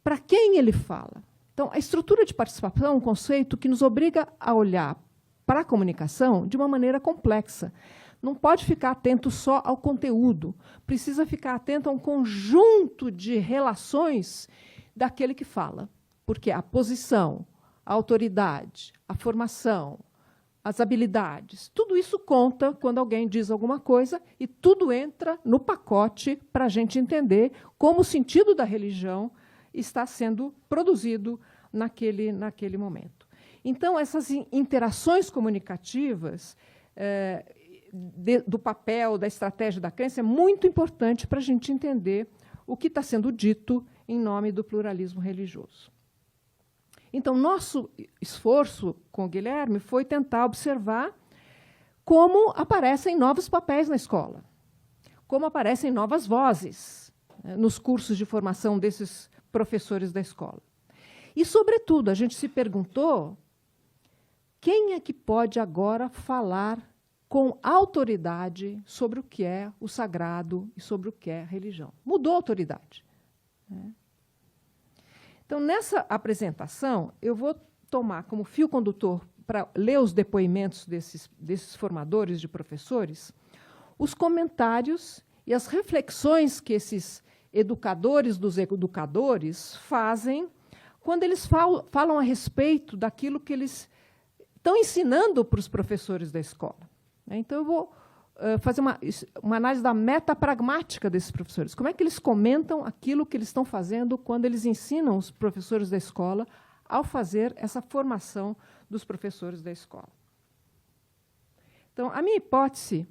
Para quem ele fala? Então, a estrutura de participação é um conceito que nos obriga a olhar para a comunicação de uma maneira complexa. Não pode ficar atento só ao conteúdo, precisa ficar atento a um conjunto de relações daquele que fala, porque a posição, a autoridade, a formação, as habilidades, tudo isso conta quando alguém diz alguma coisa e tudo entra no pacote para a gente entender como o sentido da religião está sendo produzido naquele momento. Então, essas interações comunicativas do papel, da estratégia da crença, é muito importante para a gente entender o que está sendo dito em nome do pluralismo religioso. Então, nosso esforço com o Guilherme foi tentar observar como aparecem novos papéis na escola, como aparecem novas vozes nos cursos de formação desses professores da escola. E, sobretudo, a gente se perguntou quem é que pode agora falar com autoridade sobre o que é o sagrado e sobre o que é a religião. Mudou a autoridade. Então, nessa apresentação, eu vou tomar como fio condutor para ler os depoimentos desses formadores de professores, os comentários e as reflexões que esses educadores dos educadores fazem quando eles falam a respeito daquilo que eles estão ensinando para os professores da escola. Então, eu vou fazer uma análise da metapragmática desses professores. Como é que eles comentam aquilo que eles estão fazendo quando eles ensinam os professores da escola ao fazer essa formação dos professores da escola? Então, a minha hipótese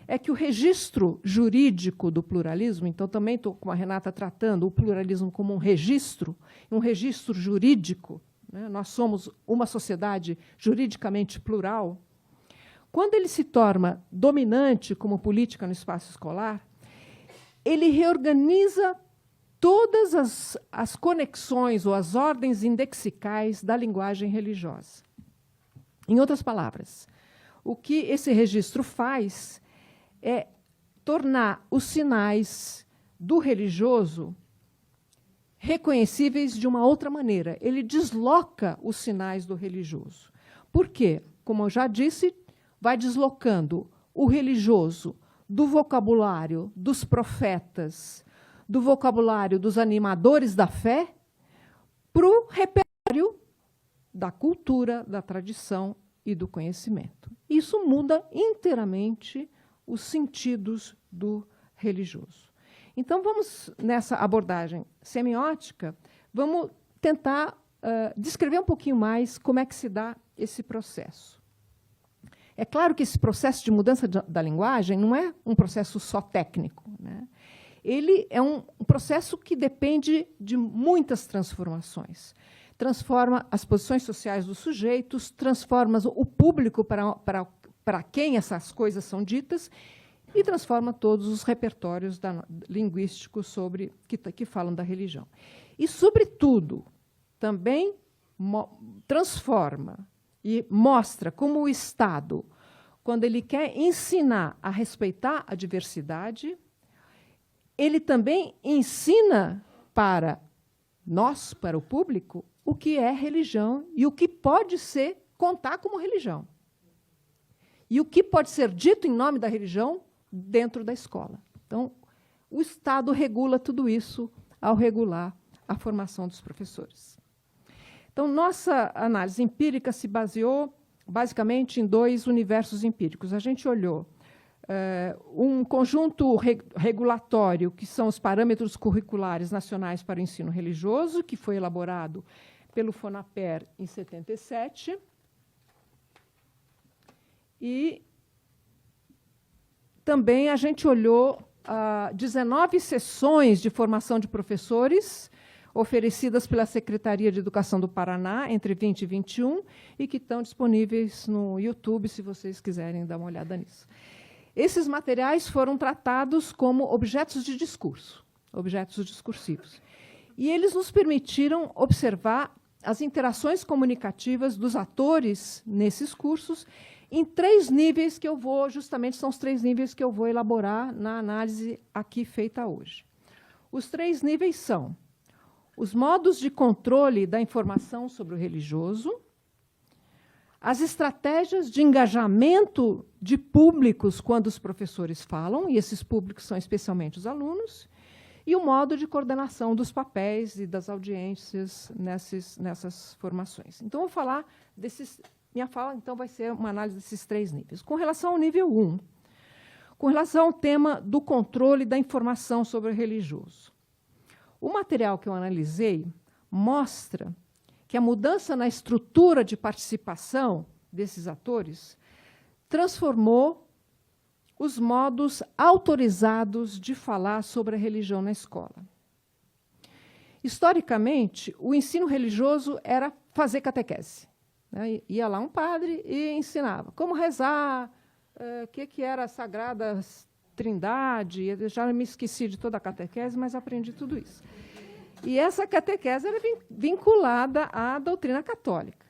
é que o registro jurídico do pluralismo, então também estou com a Renata tratando o pluralismo como um registro jurídico, né? Nós somos uma sociedade juridicamente plural. Quando ele se torna dominante como política no espaço escolar, ele reorganiza todas as conexões ou as ordens indexicais da linguagem religiosa. Em outras palavras, o que esse registro faz é tornar os sinais do religioso reconhecíveis de uma outra maneira. Ele desloca os sinais do religioso. Por quê? Como eu já disse, vai deslocando o religioso do vocabulário dos profetas, do vocabulário dos animadores da fé, para o repertório da cultura, da tradição e do conhecimento. Isso muda inteiramente os sentidos do religioso. Então, vamos, nessa abordagem semiótica, vamos tentar descrever um pouquinho mais como é que se dá esse processo. É claro que esse processo de mudança da linguagem não é um processo só técnico, né? Ele é um processo que depende de muitas transformações. Transforma as posições sociais dos sujeitos, transforma o público para quem essas coisas são ditas e transforma todos os repertórios linguísticos que falam da religião. E, sobretudo, também transforma e mostra como o Estado, quando ele quer ensinar a respeitar a diversidade, ele também ensina para nós, para o público, o que é religião e o que pode contar como religião. E o que pode ser dito em nome da religião dentro da escola. Então, o Estado regula tudo isso ao regular a formação dos professores. Então, nossa análise empírica se baseou, basicamente, em 2 universos empíricos. A gente olhou um conjunto regulatório, que são os parâmetros curriculares nacionais para o ensino religioso, que foi elaborado pelo FONAPER em 77. E também a gente olhou 19 sessões de formação de professores oferecidas pela Secretaria de Educação do Paraná entre 20 e 21 e que estão disponíveis no YouTube, se vocês quiserem dar uma olhada nisso. Esses materiais foram tratados como objetos de discurso, objetos discursivos. E eles nos permitiram observar as interações comunicativas dos atores nesses cursos em 3 níveis que eu vou, justamente são os 3 níveis que eu vou elaborar na análise aqui feita hoje. Os 3 níveis são os modos de controle da informação sobre o religioso, as estratégias de engajamento de públicos quando os professores falam, e esses públicos são especialmente os alunos, e o modo de coordenação dos papéis e das audiências nessas formações. Então, vou falar desses... Minha fala, então, vai ser uma análise desses 3 níveis. Com relação ao nível 1, com relação ao tema do controle da informação sobre o religioso. O material que eu analisei mostra que a mudança na estrutura de participação desses atores transformou os modos autorizados de falar sobre a religião na escola. Historicamente, o ensino religioso era fazer catequese. Né? Ia lá um padre e ensinava como rezar, o que era a Sagrada Trindade. Eu já me esqueci de toda a catequese, mas aprendi tudo isso. E essa catequese era vinculada à doutrina católica,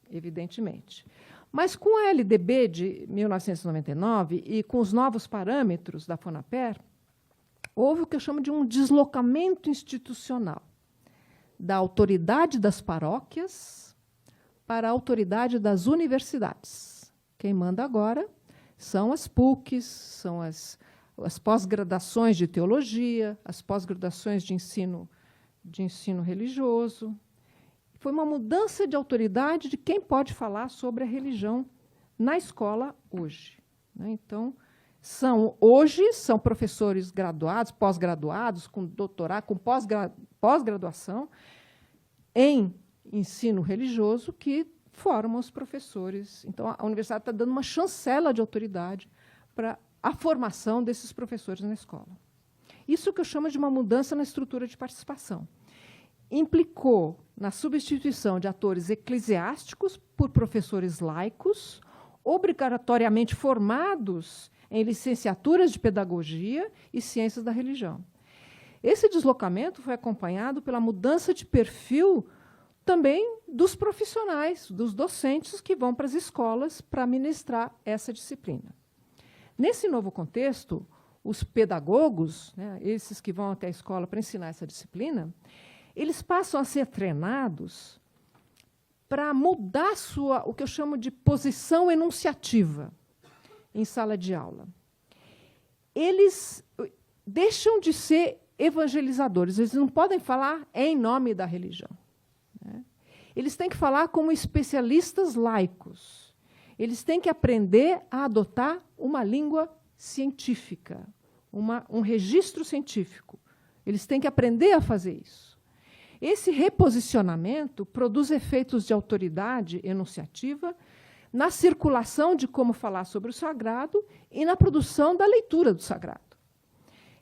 evidentemente. Mas com a LDB de 1999 e com os novos parâmetros da FONAPER, houve o que eu chamo de um deslocamento institucional da autoridade das paróquias para a autoridade das universidades. Quem manda agora são as PUCs, são as pós-graduações de teologia, as pós-graduações de ensino religioso. Foi uma mudança de autoridade de quem pode falar sobre a religião na escola hoje. Né? Então, hoje são professores graduados, pós-graduados, com doutorado, com pós-graduação em ensino religioso que formam os professores. Então, a universidade está dando uma chancela de autoridade para a formação desses professores na escola. Isso que eu chamo de uma mudança na estrutura de participação. Implicou na substituição de atores eclesiásticos por professores laicos, obrigatoriamente formados em licenciaturas de pedagogia e ciências da religião. Esse deslocamento foi acompanhado pela mudança de perfil também dos profissionais, dos docentes que vão para as escolas para ministrar essa disciplina. Nesse novo contexto, os pedagogos, né, esses que vão até a escola para ensinar essa disciplina, eles passam a ser treinados para mudar o que eu chamo de posição enunciativa em sala de aula. Eles deixam de ser evangelizadores, eles não podem falar em nome da religião. Né? Eles têm que falar como especialistas laicos. Eles têm que aprender a adotar uma língua científica, um registro científico. Eles têm que aprender a fazer isso. Esse reposicionamento produz efeitos de autoridade enunciativa na circulação de como falar sobre o sagrado e na produção da leitura do sagrado.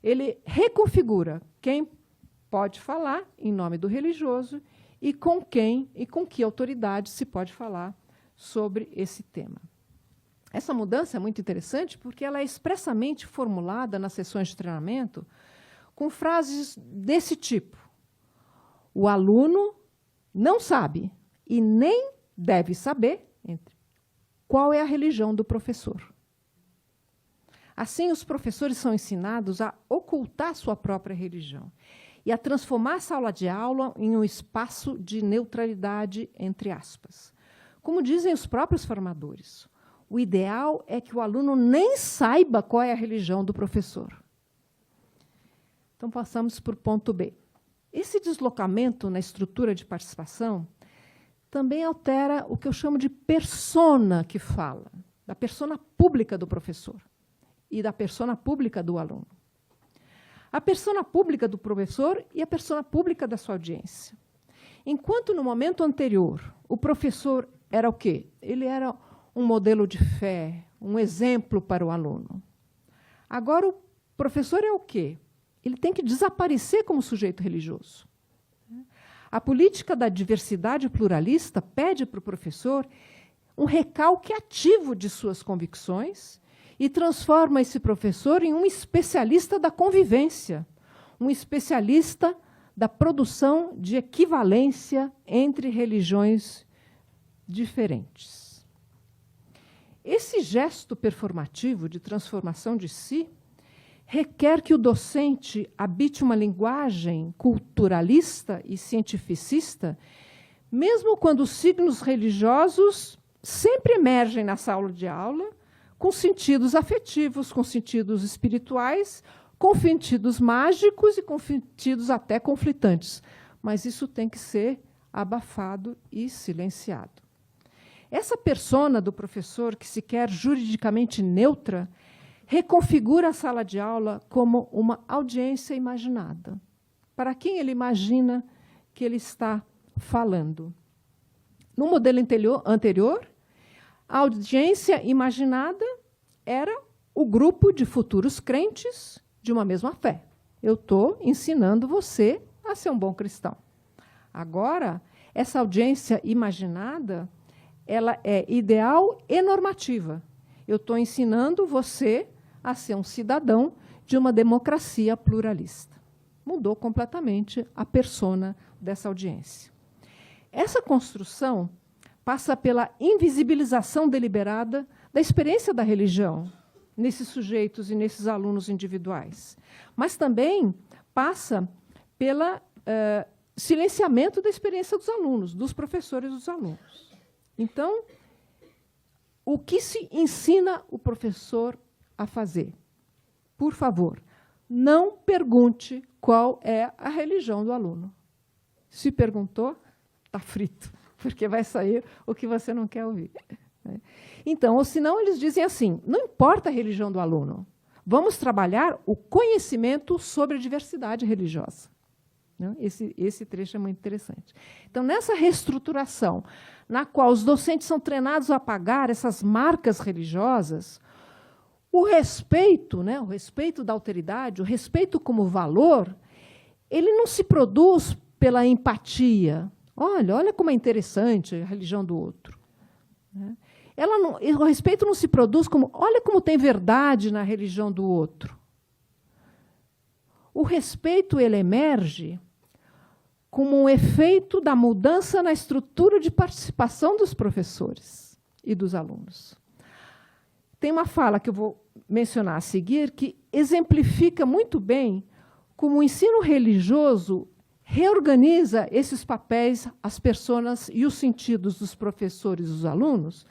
Ele reconfigura quem pode falar em nome do religioso e com quem e com que autoridade se pode falar sobre esse tema. Essa mudança é muito interessante porque ela é expressamente formulada nas sessões de treinamento com frases desse tipo. O aluno não sabe e nem deve saber qual é a religião do professor. Assim, os professores são ensinados a ocultar sua própria religião e a transformar a sala de aula em um espaço de neutralidade, entre aspas. Como dizem os próprios formadores, o ideal é que o aluno nem saiba qual é a religião do professor. Então, passamos para o ponto B. Esse deslocamento na estrutura de participação também altera o que eu chamo de persona que fala, da persona pública do professor e da persona pública do aluno. A persona pública do professor e a persona pública da sua audiência. Enquanto no momento anterior o professor era o quê? Ele era um modelo de fé, um exemplo para o aluno. Agora o professor é o quê? Ele tem que desaparecer como sujeito religioso. A política da diversidade pluralista pede para o professor um recalque ativo de suas convicções e transforma esse professor em um especialista da convivência, um especialista da produção de equivalência entre religiões diferentes. Esse gesto performativo de transformação de si requer que o docente habite uma linguagem culturalista e cientificista, mesmo quando os signos religiosos sempre emergem na sala de aula, com sentidos afetivos, com sentidos espirituais, com sentidos mágicos e com sentidos até conflitantes. Mas isso tem que ser abafado e silenciado. Essa persona do professor, que se quer juridicamente neutra, reconfigura a sala de aula como uma audiência imaginada. Para quem ele imagina que ele está falando? No modelo anterior, a audiência imaginada era o grupo de futuros crentes de uma mesma fé. Eu estou ensinando você a ser um bom cristão. Agora, essa audiência imaginada, ela é ideal e normativa. Eu estou ensinando você a ser um cidadão de uma democracia pluralista. Mudou completamente a persona dessa audiência. Essa construção passa pela invisibilização deliberada da experiência da religião nesses sujeitos e nesses alunos individuais, mas também passa pelo silenciamento da experiência dos alunos, dos professores dos alunos. Então, o que se ensina o professor a fazer? Por favor, não pergunte qual é a religião do aluno. Se perguntou, está frito, porque vai sair o que você não quer ouvir. Então, ou senão eles dizem assim, não importa a religião do aluno, vamos trabalhar o conhecimento sobre a diversidade religiosa. Esse trecho é muito interessante. Então, nessa reestruturação, na qual os docentes são treinados a apagar essas marcas religiosas, o respeito da alteridade, o respeito como valor, ele não se produz pela empatia. Olha como é interessante a religião do outro. O respeito não se produz como, olha como tem verdade na religião do outro. O respeito, ele emerge como um efeito da mudança na estrutura de participação dos professores e dos alunos. Tem uma fala que eu vou mencionar a seguir que exemplifica muito bem como o ensino religioso reorganiza esses papéis, as personas e os sentidos dos professores e dos alunos,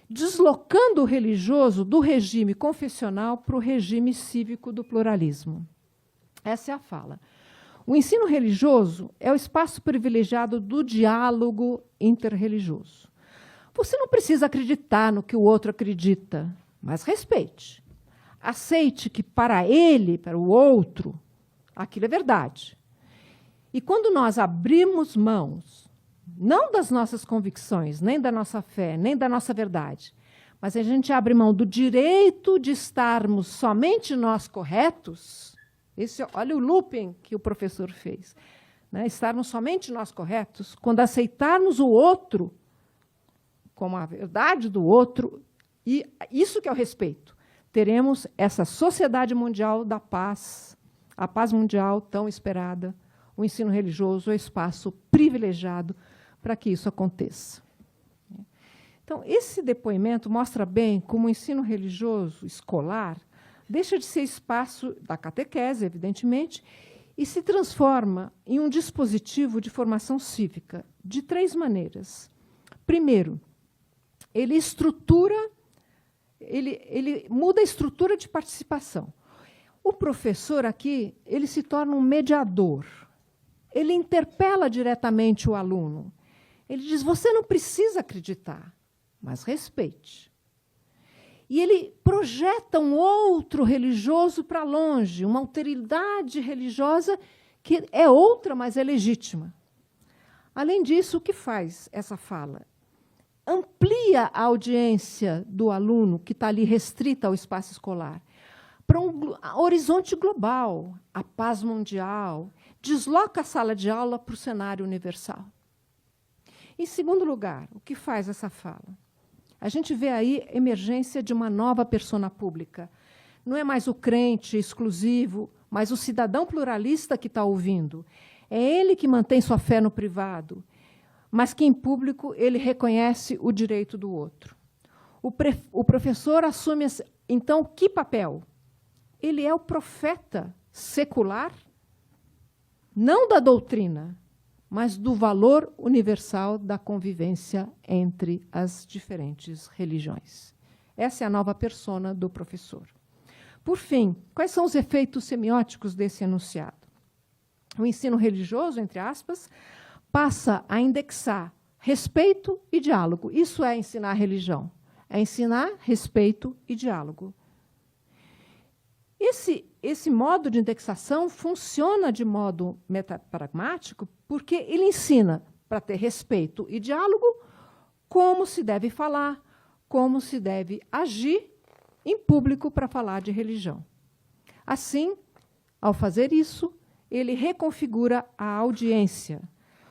deslocando o religioso do regime confessional para o regime cívico do pluralismo. Essa é a fala. O ensino religioso é o espaço privilegiado do diálogo interreligioso. Você não precisa acreditar no que o outro acredita, mas respeite. Aceite que para ele, para o outro, aquilo é verdade. E quando nós abrimos mãos, não das nossas convicções, nem da nossa fé, nem da nossa verdade, mas a gente abre mão do direito de estarmos somente nós corretos, olha o looping que o professor fez, estarmos somente nós corretos, quando aceitarmos o outro como a verdade do outro, e isso que é o respeito, teremos essa sociedade mundial da paz, a paz mundial tão esperada. O ensino religioso é o espaço privilegiado para que isso aconteça. Então, esse depoimento mostra bem como o ensino religioso escolar deixa de ser espaço da catequese, evidentemente, e se transforma em um dispositivo de formação cívica de 3 maneiras. Primeiro, ele muda a estrutura de participação. O professor aqui, ele se torna um mediador. Ele interpela diretamente o aluno. Ele diz, você não precisa acreditar, mas respeite. E ele projeta um outro religioso para longe, uma alteridade religiosa que é outra, mas é legítima. Além disso, o que faz essa fala? Amplia a audiência do aluno, que está ali restrita ao espaço escolar, para um horizonte global, a paz mundial, desloca a sala de aula para o cenário universal. Em segundo lugar, o que faz essa fala? A gente vê aí a emergência de uma nova persona pública. Não é mais o crente exclusivo, mas o cidadão pluralista que está ouvindo. É ele que mantém sua fé no privado, mas que, em público, ele reconhece o direito do outro. O professor assume, então, que papel? Ele é o profeta secular, não da doutrina, mas do valor universal da convivência entre as diferentes religiões. Essa é a nova persona do professor. Por fim, quais são os efeitos semióticos desse enunciado? O ensino religioso, entre aspas, passa a indexar respeito e diálogo. Isso é ensinar a religião. É ensinar respeito e diálogo. Esse modo de indexação funciona de modo metapragmático porque ele ensina, para ter respeito e diálogo, como se deve falar, como se deve agir em público para falar de religião. Assim, ao fazer isso, ele reconfigura a audiência,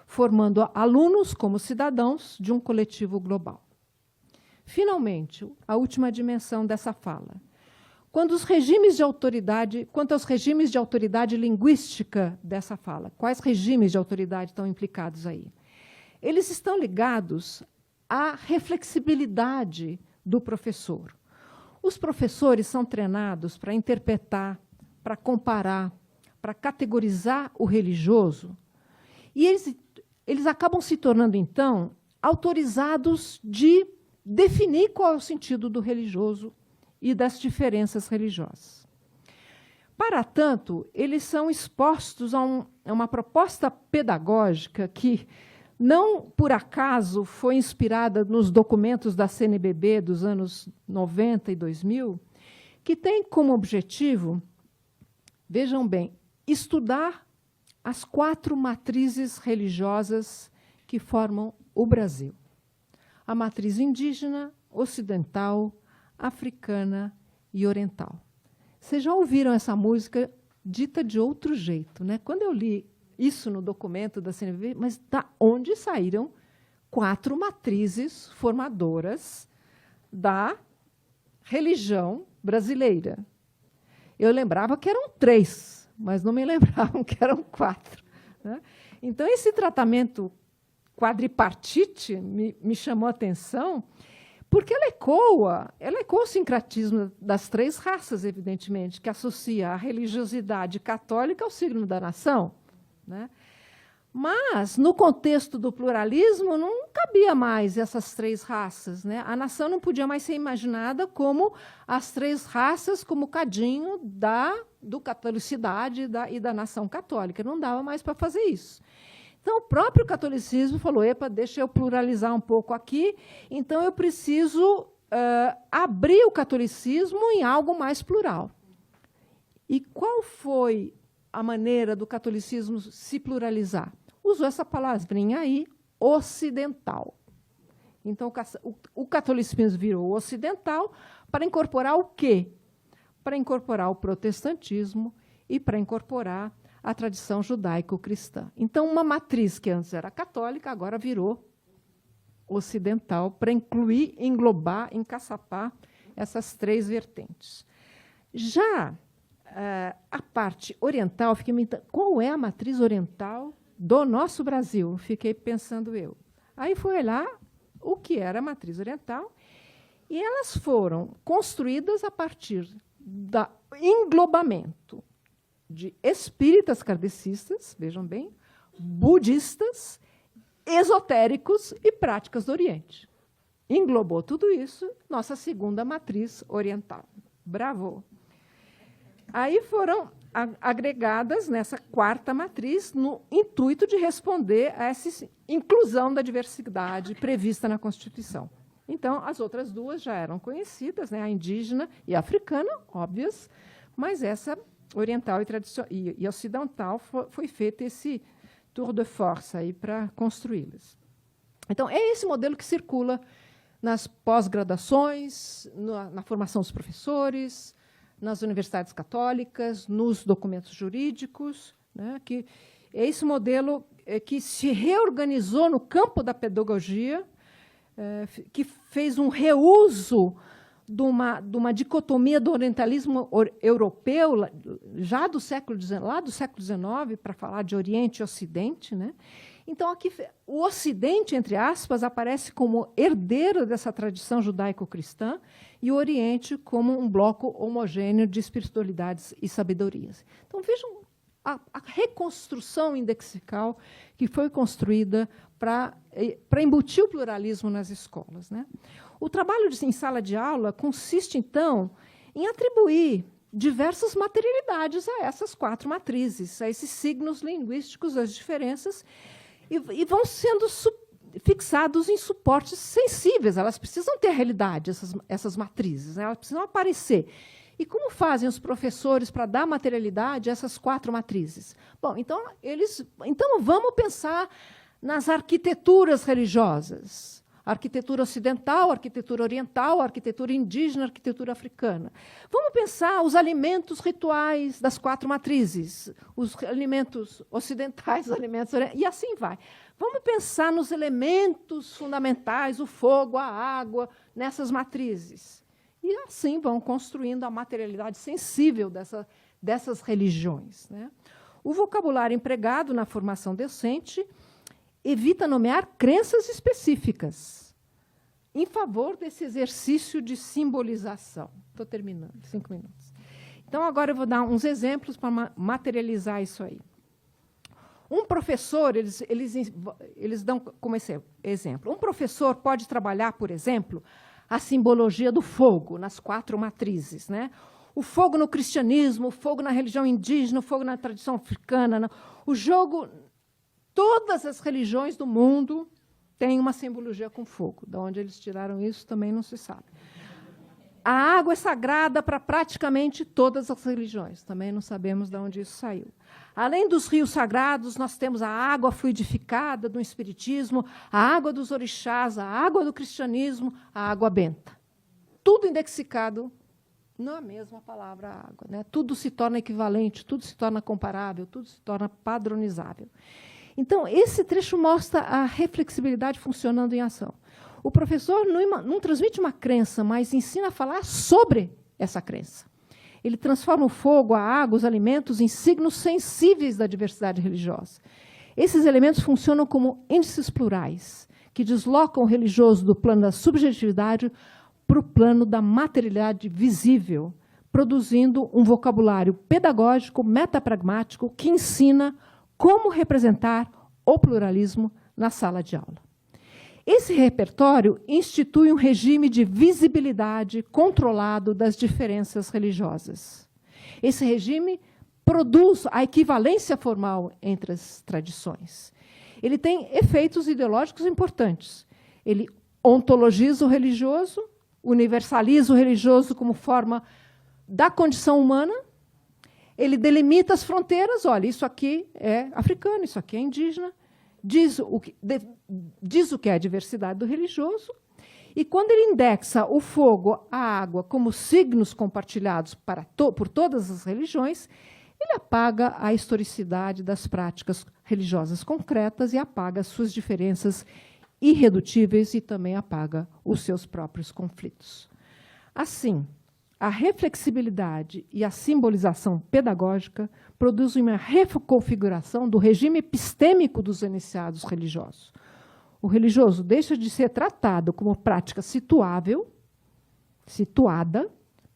formando alunos como cidadãos de um coletivo global. Finalmente, a última dimensão dessa fala. Quanto aos regimes de autoridade linguística dessa fala, quais regimes de autoridade estão implicados aí? Eles estão ligados à reflexibilidade do professor. Os professores são treinados para interpretar, para comparar, para categorizar o religioso, e eles acabam se tornando, então, autorizados de definir qual é o sentido do religioso e das diferenças religiosas. Para tanto, eles são expostos a uma proposta pedagógica que, não por acaso, foi inspirada nos documentos da CNBB dos anos 90 e 2000, que tem como objetivo, vejam bem, estudar as 4 matrizes religiosas que formam o Brasil. A matriz indígena, ocidental, africana e oriental. Vocês já ouviram essa música dita de outro jeito, né? Quando eu li isso no documento da CNBB, mas da onde saíram 4 matrizes formadoras da religião brasileira? Eu lembrava que eram 3, mas não me lembravam que eram 4. Né? Então, esse tratamento quadripartite me chamou a atenção, porque ela ecoa o sincretismo das 3 raças, evidentemente, que associa a religiosidade católica ao signo da nação. Né? Mas, no contexto do pluralismo, não cabia mais essas 3 raças. Né? A nação não podia mais ser imaginada como as 3 raças, como cadinho do catolicidade e da nação católica. Não dava mais para fazer isso. Então, o próprio catolicismo falou, epa, deixa eu pluralizar um pouco aqui, então eu preciso abrir o catolicismo em algo mais plural. E qual foi a maneira do catolicismo se pluralizar? Usou essa palavrinha aí, ocidental. Então, o catolicismo virou ocidental para incorporar o quê? Para incorporar o protestantismo e para incorporar a tradição judaico-cristã. Então, uma matriz que antes era católica, agora virou ocidental, para incluir, englobar, encaçapar essas 3 vertentes. Já a parte oriental, qual é a matriz oriental do nosso Brasil? Fiquei pensando eu. Aí fui olhar o que era a matriz oriental, e elas foram construídas a partir do englobamento de espíritas kardecistas, vejam bem, budistas, esotéricos e práticas do Oriente. Englobou tudo isso, nossa segunda matriz oriental. Bravo! Aí foram agregadas nessa 4ª matriz no intuito de responder a essa inclusão da diversidade prevista na Constituição. Então, as outras 2 já eram conhecidas, né, a indígena e a africana, óbvias, mas essa oriental e ocidental foi feito esse tour de force aí para construí-las. Então, é esse modelo que circula nas pós-graduações, na formação dos professores, nas universidades católicas, nos documentos jurídicos, né, que é esse modelo que se reorganizou no campo da pedagogia, que fez um reuso de uma dicotomia do orientalismo europeu, já do século XIX, lá do século XIX, para falar de Oriente e Ocidente, né? Então, aqui, o Ocidente, entre aspas, aparece como herdeiro dessa tradição judaico-cristã e o Oriente como um bloco homogêneo de espiritualidades e sabedorias. Então, vejam a reconstrução indexical que foi construída para embutir o pluralismo nas escolas, né? O trabalho em sala de aula consiste, então, em atribuir diversas materialidades a essas 4 matrizes, a esses signos linguísticos, as diferenças, e vão sendo fixados em suportes sensíveis. Elas precisam ter realidade, essas matrizes, né? Elas precisam aparecer. E como fazem os professores para dar materialidade a essas 4 matrizes? Bom, então vamos pensar nas arquiteturas religiosas. Arquitetura ocidental, arquitetura oriental, arquitetura indígena, arquitetura africana. Vamos pensar os alimentos rituais das 4 matrizes, os alimentos ocidentais, os alimentos orientais, e assim vai. Vamos pensar nos elementos fundamentais, o fogo, a água, nessas matrizes. E assim vão construindo a materialidade sensível dessas religiões, né? O vocabulário empregado na formação docente evita nomear crenças específicas em favor desse exercício de simbolização. Estou terminando, 5 minutos. Então, agora eu vou dar uns exemplos para materializar isso aí. Um professor, eles dão como exemplo, um professor pode trabalhar, por exemplo, a simbologia do fogo nas 4 matrizes, né? O fogo no cristianismo, o fogo na religião indígena, o fogo na tradição africana, o jogo. Todas as religiões do mundo têm uma simbologia com fogo. De onde eles tiraram isso também não se sabe. A água é sagrada para praticamente todas as religiões. Também não sabemos de onde isso saiu. Além dos rios sagrados, nós temos a água fluidificada do espiritismo, a água dos orixás, a água do cristianismo, a água benta. Tudo indexicado na mesma palavra água, né? Tudo se torna equivalente, tudo se torna comparável, tudo se torna padronizável. Então, esse trecho mostra a reflexibilidade funcionando em ação. O professor não transmite uma crença, mas ensina a falar sobre essa crença. Ele transforma o fogo, a água, os alimentos em signos sensíveis da diversidade religiosa. Esses elementos funcionam como índices plurais, que deslocam o religioso do plano da subjetividade para o plano da materialidade visível, produzindo um vocabulário pedagógico, metapragmático, que ensina como representar o pluralismo na sala de aula. Esse repertório institui um regime de visibilidade controlado das diferenças religiosas. Esse regime produz a equivalência formal entre as tradições. Ele tem efeitos ideológicos importantes. Ele ontologiza o religioso, universaliza o religioso como forma da condição humana. Ele delimita as fronteiras, olha, isso aqui é africano, isso aqui é indígena, diz o que é a diversidade do religioso, e quando ele indexa o fogo, a água, como signos compartilhados por todas as religiões, ele apaga a historicidade das práticas religiosas concretas e apaga as suas diferenças irredutíveis e também apaga os seus próprios conflitos. Assim, a reflexibilidade e a simbolização pedagógica produzem uma reconfiguração do regime epistêmico dos iniciados religiosos. O religioso deixa de ser tratado como prática situada,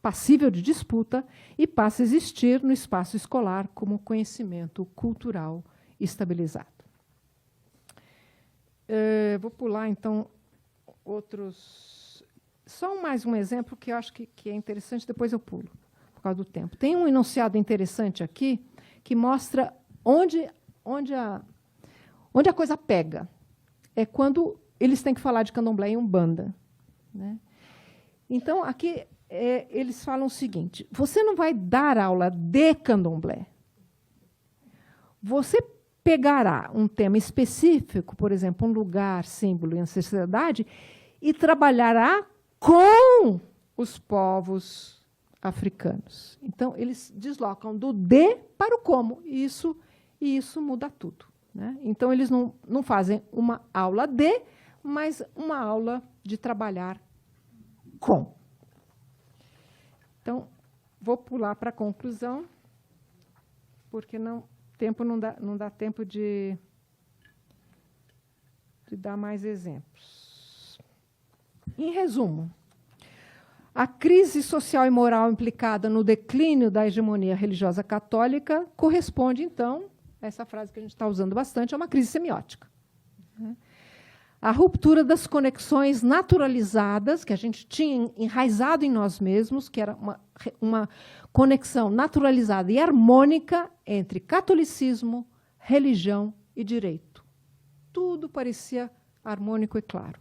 passível de disputa, e passa a existir no espaço escolar como conhecimento cultural estabilizado. Vou pular, então, outros... Só mais um exemplo que eu acho que é interessante, depois eu pulo, por causa do tempo. Tem um enunciado interessante aqui que mostra onde a coisa pega. É quando eles têm que falar de candomblé e umbanda, né? Então, aqui eles falam o seguinte: você não vai dar aula de candomblé. Você pegará um tema específico, por exemplo, um lugar, símbolo e ancestralidade, e trabalhará com os povos africanos. Então, eles deslocam do de para o como, e isso muda tudo, né? Então, eles não fazem uma aula de, mas uma aula de trabalhar com. Então, vou pular para a conclusão, porque tempo não dá tempo de dar mais exemplos. Em resumo, a crise social e moral implicada no declínio da hegemonia religiosa católica corresponde, então, essa frase que a gente está usando bastante, é uma crise semiótica. A ruptura das conexões naturalizadas, que a gente tinha enraizado em nós mesmos, que era uma conexão naturalizada e harmônica entre catolicismo, religião e direito. Tudo parecia harmônico e claro.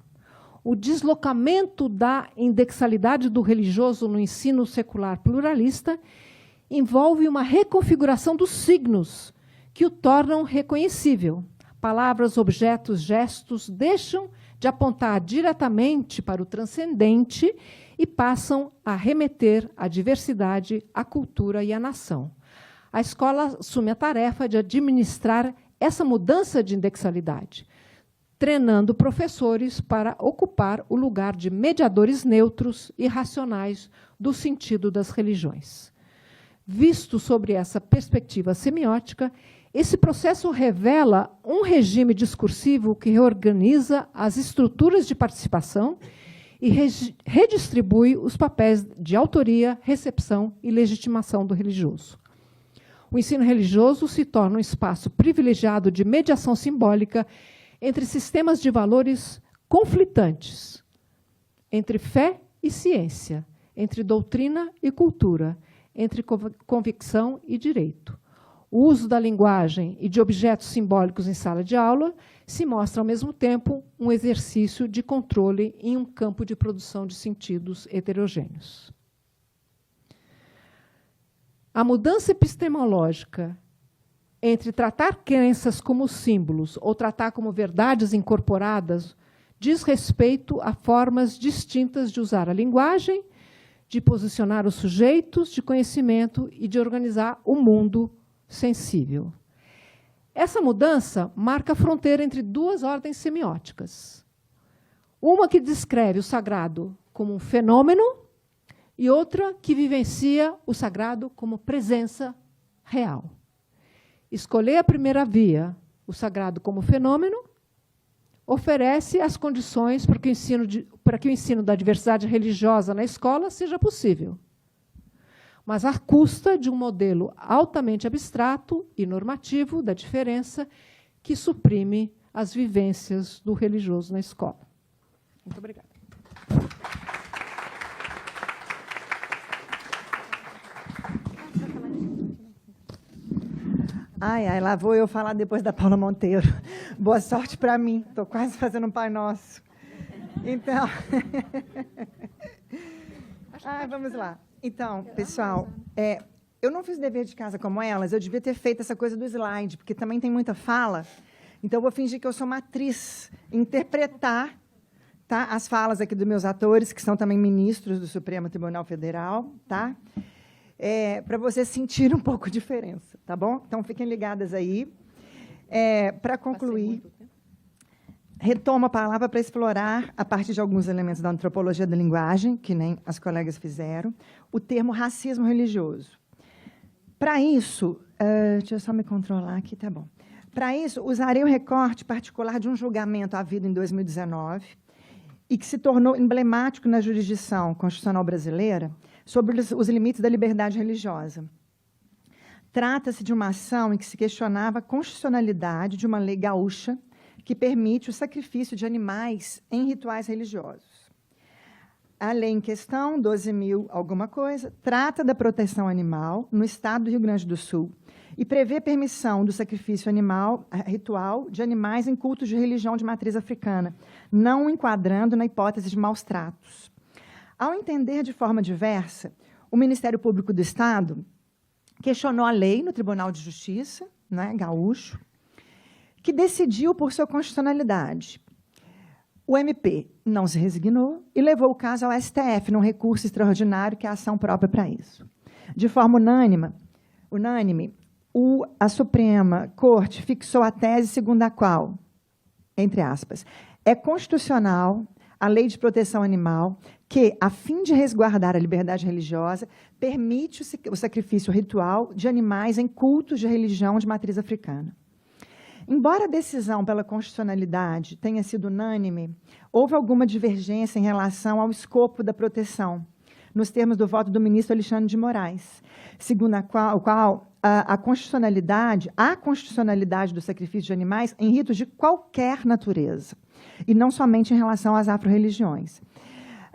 O deslocamento da indexalidade do religioso no ensino secular pluralista envolve uma reconfiguração dos signos, que o tornam reconhecível. Palavras, objetos, gestos deixam de apontar diretamente para o transcendente e passam a remeter à diversidade, à cultura e à nação. A escola assume a tarefa de administrar essa mudança de indexalidade, treinando professores para ocupar o lugar de mediadores neutros e racionais do sentido das religiões. Visto sobre essa perspectiva semiótica, esse processo revela um regime discursivo que reorganiza as estruturas de participação e redistribui os papéis de autoria, recepção e legitimação do religioso. O ensino religioso se torna um espaço privilegiado de mediação simbólica entre sistemas de valores conflitantes, entre fé e ciência, entre doutrina e cultura, entre convicção e direito. O uso da linguagem e de objetos simbólicos em sala de aula se mostra, ao mesmo tempo, um exercício de controle em um campo de produção de sentidos heterogêneos. A mudança epistemológica entre tratar crenças como símbolos ou tratar como verdades incorporadas diz respeito a formas distintas de usar a linguagem, de posicionar os sujeitos de conhecimento e de organizar o mundo sensível. Essa mudança marca a fronteira entre duas ordens semióticas. Uma que descreve o sagrado como um fenômeno e outra que vivencia o sagrado como presença real. Escolher a primeira via, o sagrado como fenômeno, oferece as condições para que o ensino da diversidade religiosa na escola seja possível, mas à custa de um modelo altamente abstrato e normativo da diferença que suprime as vivências do religioso na escola. Muito obrigada. Ai, lá vou eu falar depois da Paula Monteiro. Boa sorte para mim. Estou quase fazendo um Pai Nosso. Então, vamos lá. Então, pessoal, eu não fiz dever de casa como elas, eu devia ter feito essa coisa do slide, porque também tem muita fala. Então, eu vou fingir que eu sou uma atriz, interpretar, tá, as falas aqui dos meus atores, que são também ministros do Supremo Tribunal Federal, tá? Para vocês sentirem um pouco a diferença, tá bom? Então, fiquem ligadas aí. Para concluir, retomo a palavra para explorar, a partir de alguns elementos da antropologia da linguagem, que nem as colegas fizeram, o termo racismo religioso. Para isso, deixa eu só me controlar aqui, tá bom. Para isso, usarei o recorte particular de um julgamento havido em 2019 e que se tornou emblemático na jurisdição constitucional brasileira sobre os limites da liberdade religiosa. Trata-se de uma ação em que se questionava a constitucionalidade de uma lei gaúcha que permite o sacrifício de animais em rituais religiosos. A lei em questão, 12.000 alguma coisa, trata da proteção animal no estado do Rio Grande do Sul e prevê permissão do sacrifício animal ritual de animais em cultos de religião de matriz africana, não enquadrando na hipótese de maus tratos. Ao entender de forma diversa, o Ministério Público do Estado questionou a lei no Tribunal de Justiça, né, gaúcho, que decidiu por sua constitucionalidade. O MP não se resignou e levou o caso ao STF, num recurso extraordinário, que é a ação própria para isso. De forma unânime, a Suprema Corte fixou a tese segundo a qual, entre aspas, é constitucional a Lei de Proteção Animal, que, a fim de resguardar a liberdade religiosa, permite o sacrifício ritual de animais em cultos de religião de matriz africana. Embora a decisão pela constitucionalidade tenha sido unânime, houve alguma divergência em relação ao escopo da proteção, nos termos do voto do ministro Alexandre de Moraes, segundo o qual a constitucionalidade do sacrifício de animais em ritos de qualquer natureza, e não somente em relação às afro-religiões.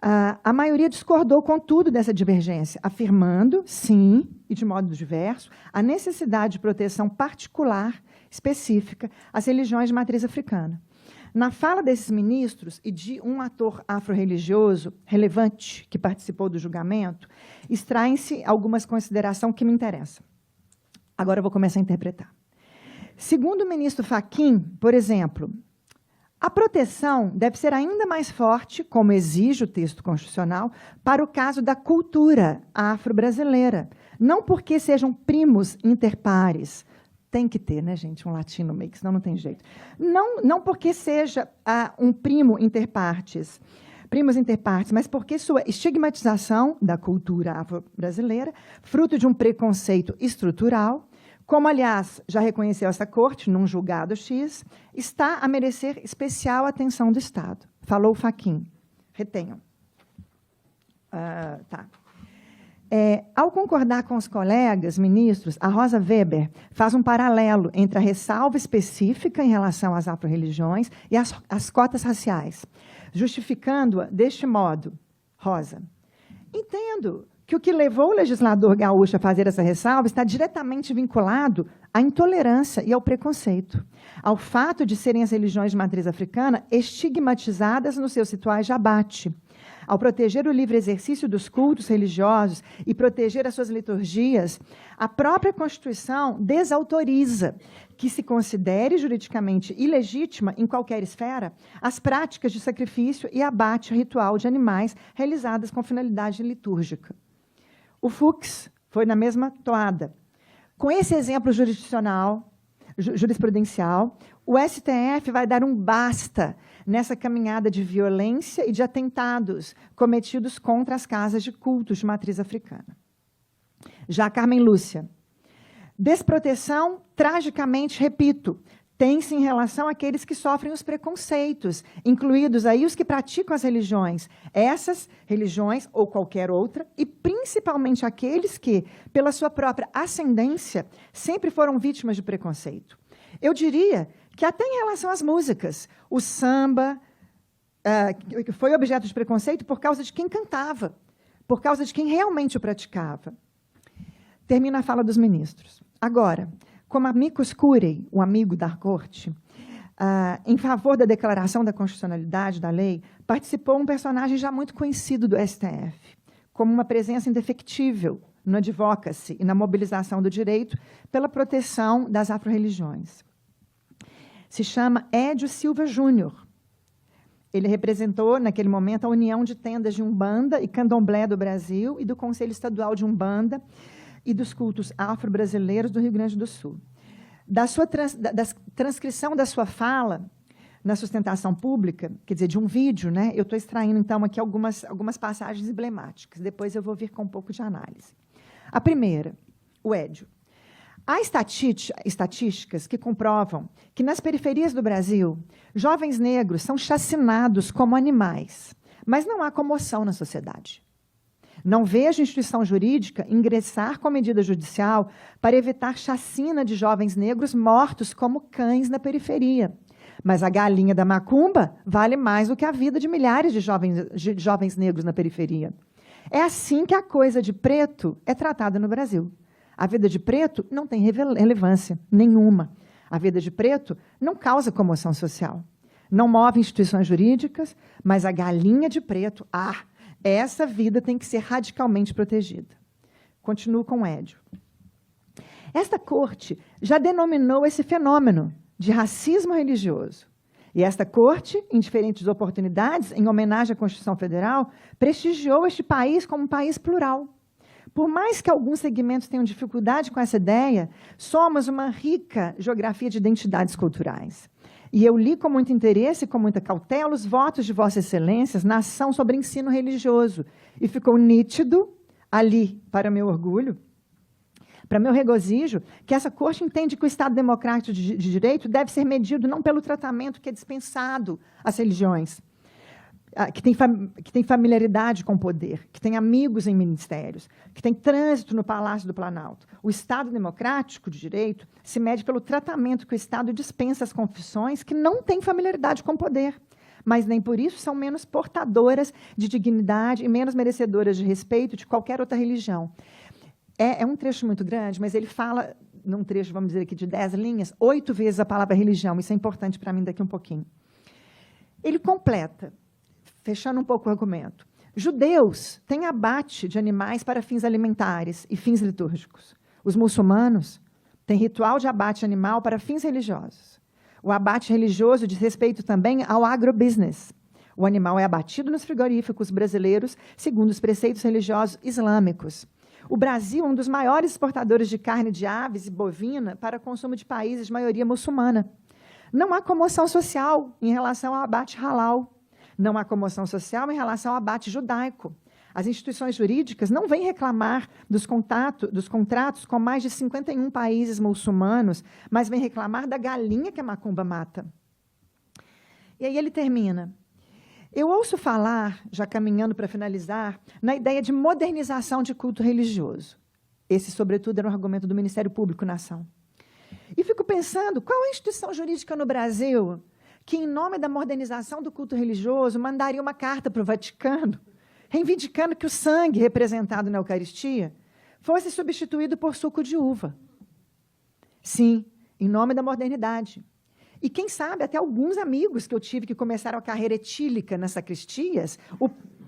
A maioria discordou, contudo, dessa divergência, afirmando, sim, e de modo diverso, a necessidade de proteção particular, específica, às religiões de matriz africana. Na fala desses ministros e de um ator afro-religioso relevante que participou do julgamento, extraem-se algumas considerações que me interessam. Agora eu vou começar a interpretar. Segundo o ministro Fachin, por exemplo, a proteção deve ser ainda mais forte, como exige o texto constitucional, para o caso da cultura afro-brasileira, não porque sejam primos interpares. Tem que ter, né, gente, um latino meio, senão não tem jeito. Não porque seja um primos interpartes, mas porque sua estigmatização da cultura afro-brasileira, fruto de um preconceito estrutural, como, aliás, já reconheceu essa corte num julgado X, está a merecer especial atenção do Estado. Falou Fachin. Retenham. Tá. Ao concordar com os colegas ministros, a Rosa Weber faz um paralelo entre a ressalva específica em relação às afro-religiões e as cotas raciais, justificando-a deste modo. Rosa, entendo que o que levou o legislador gaúcho a fazer essa ressalva está diretamente vinculado à intolerância e ao preconceito, ao fato de serem as religiões de matriz africana estigmatizadas nos seus rituais de abate, ao proteger o livre exercício dos cultos religiosos e proteger as suas liturgias, a própria Constituição desautoriza que se considere juridicamente ilegítima, em qualquer esfera, as práticas de sacrifício e abate ritual de animais realizadas com finalidade litúrgica. O Fux foi na mesma toada. Com esse exemplo jurisprudencial, o STF vai dar um basta nessa caminhada de violência e de atentados cometidos contra as casas de cultos de matriz africana. Já Carmen Lúcia. Desproteção, tragicamente, repito, tem-se em relação àqueles que sofrem os preconceitos, incluídos aí os que praticam as religiões, essas religiões ou qualquer outra, e principalmente aqueles que, pela sua própria ascendência, sempre foram vítimas de preconceito. Eu diria que até em relação às músicas, o samba que foi objeto de preconceito por causa de quem cantava, por causa de quem realmente o praticava. Termina a fala dos ministros. Agora, como amicus curiae, o amigo da corte, em favor da declaração da constitucionalidade da lei, participou um personagem já muito conhecido do STF, como uma presença indefectível no advocacy e na mobilização do direito pela proteção das afro-religiões. Se chama Édio Silva Júnior. Ele representou, naquele momento, a União de Tendas de Umbanda e Candomblé do Brasil e do Conselho Estadual de Umbanda e dos cultos afro-brasileiros do Rio Grande do Sul. Da transcrição da sua fala na sustentação pública, quer dizer, de um vídeo, né, eu estou extraindo, então, aqui algumas passagens emblemáticas. Depois eu vou vir com um pouco de análise. A primeira, o Édio. Há estatísticas que comprovam que, nas periferias do Brasil, jovens negros são chacinados como animais, mas não há comoção na sociedade. Não vejo instituição jurídica ingressar com medida judicial para evitar chacina de jovens negros mortos como cães na periferia. Mas a galinha da macumba vale mais do que a vida de milhares de jovens negros na periferia. É assim que a coisa de preto é tratada no Brasil. A vida de preto não tem relevância nenhuma. A vida de preto não causa comoção social. Não move instituições jurídicas, mas a galinha de preto, essa vida tem que ser radicalmente protegida. Continuo com o Édio. Esta corte já denominou esse fenômeno de racismo religioso. E esta corte, em diferentes oportunidades, em homenagem à Constituição Federal, prestigiou este país como um país plural. Por mais que alguns segmentos tenham dificuldade com essa ideia, somos uma rica geografia de identidades culturais. E eu li com muito interesse e com muita cautela os votos de Vossas Excelências na ação sobre ensino religioso. E ficou nítido, ali, para meu orgulho, para meu regozijo, que essa Corte entende que o Estado democrático de direito deve ser medido não pelo tratamento que é dispensado às religiões, que tem familiaridade com o poder, que tem amigos em ministérios, que tem trânsito no Palácio do Planalto. O Estado democrático de direito se mede pelo tratamento que o Estado dispensa às confissões que não têm familiaridade com o poder, mas nem por isso são menos portadoras de dignidade e menos merecedoras de respeito de qualquer outra religião. É um trecho muito grande, mas ele fala, num trecho, vamos dizer aqui, de 10 linhas, 8 vezes a palavra religião. Isso é importante para mim daqui um pouquinho. Ele completa, fechando um pouco o argumento. Judeus têm abate de animais para fins alimentares e fins litúrgicos. Os muçulmanos têm ritual de abate animal para fins religiosos. O abate religioso diz respeito também ao agrobusiness. O animal é abatido nos frigoríficos brasileiros, segundo os preceitos religiosos islâmicos. O Brasil é um dos maiores exportadores de carne de aves e bovina para consumo de países de maioria muçulmana. Não há comoção social em relação ao abate halal. Não há comoção social em relação ao abate judaico. As instituições jurídicas não vêm reclamar dos contratos com mais de 51 países muçulmanos, mas vêm reclamar da galinha que a macumba mata. E aí ele termina. Eu ouço falar, já caminhando para finalizar, na ideia de modernização de culto religioso. Esse, sobretudo, era um argumento do Ministério Público na ação. E fico pensando, qual é a instituição jurídica no Brasil que, em nome da modernização do culto religioso, mandaria uma carta para o Vaticano, reivindicando que o sangue representado na Eucaristia fosse substituído por suco de uva? Sim, em nome da modernidade. E, quem sabe, até alguns amigos que eu tive que começaram a carreira etílica nas sacristias,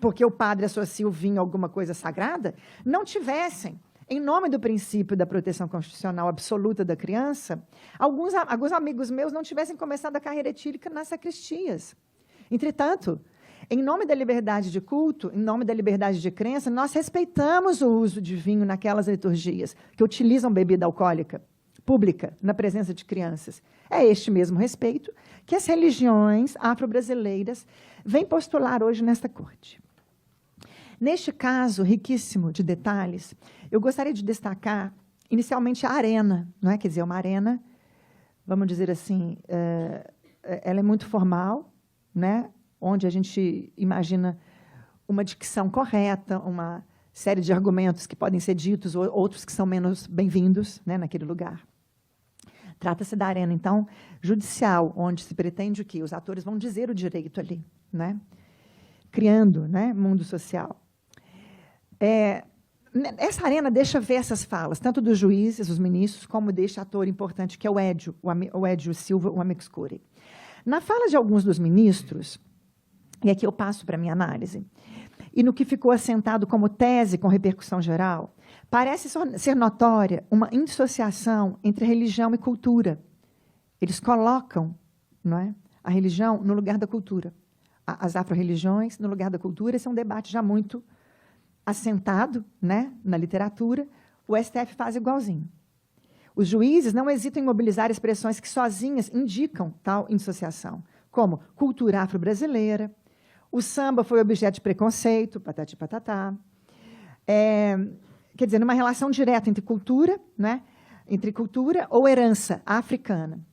porque o padre associa o vinho a alguma coisa sagrada, não tivessem, em nome do princípio da proteção constitucional absoluta da criança, alguns amigos meus não tivessem começado a carreira etílica nas sacristias. Entretanto, em nome da liberdade de culto, em nome da liberdade de crença, nós respeitamos o uso de vinho naquelas liturgias que utilizam bebida alcoólica pública, na presença de crianças. É este mesmo respeito que as religiões afro-brasileiras vêm postular hoje nesta corte. Neste caso, riquíssimo de detalhes, eu gostaria de destacar, inicialmente, a arena, não é? Quer dizer, uma arena, vamos dizer assim, ela é muito formal, né? Onde a gente imagina uma dicção correta, uma série de argumentos que podem ser ditos, ou outros que são menos bem-vindos, né, naquele lugar. Trata-se da arena, então, judicial, onde se pretende que os atores vão dizer o direito ali, né? Criando, né, mundo social. Essa arena deixa ver essas falas, tanto dos juízes, os ministros, como deste ator importante, que é o Edio Silva, o Amicus Curiae. Na fala de alguns dos ministros, e aqui eu passo para a minha análise, e no que ficou assentado como tese com repercussão geral, parece ser notória uma indissociação entre religião e cultura. Eles colocam, não é, a religião no lugar da cultura. As afro-religiões no lugar da cultura. Esse é um debate já muito assentado, né, na literatura. O STF faz igualzinho. Os juízes não hesitam em mobilizar expressões que sozinhas indicam tal indissociação, como cultura afro-brasileira, o samba foi objeto de preconceito, patati patatá. Quer dizer, numa relação direta entre cultura, né, entre cultura ou herança africana.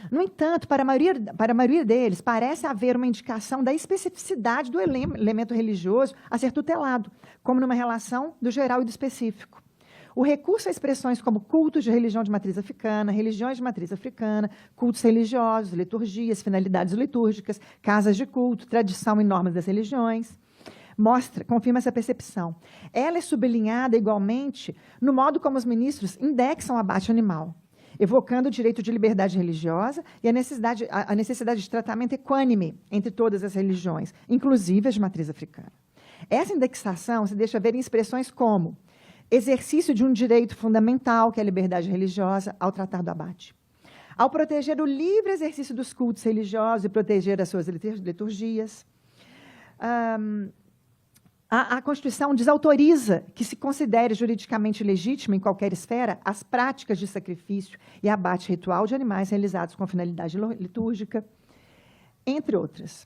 No entanto, para a maioria deles, parece haver uma indicação da especificidade do elemento religioso a ser tutelado, como numa relação do geral e do específico. O recurso a expressões como cultos de religião de matriz africana, religiões de matriz africana, cultos religiosos, liturgias, finalidades litúrgicas, casas de culto, tradição e normas das religiões, confirma essa percepção. Ela é sublinhada igualmente no modo como os ministros indexam o abate animal, evocando o direito de liberdade religiosa e a necessidade de tratamento equânime entre todas as religiões, inclusive as de matriz africana. Essa indexação se deixa ver em expressões como exercício de um direito fundamental, que é a liberdade religiosa, ao tratar do abate. Ao proteger o livre exercício dos cultos religiosos e proteger as suas liturgias. A Constituição desautoriza que se considere juridicamente legítima, em qualquer esfera, as práticas de sacrifício e abate ritual de animais realizados com finalidade litúrgica, entre outras.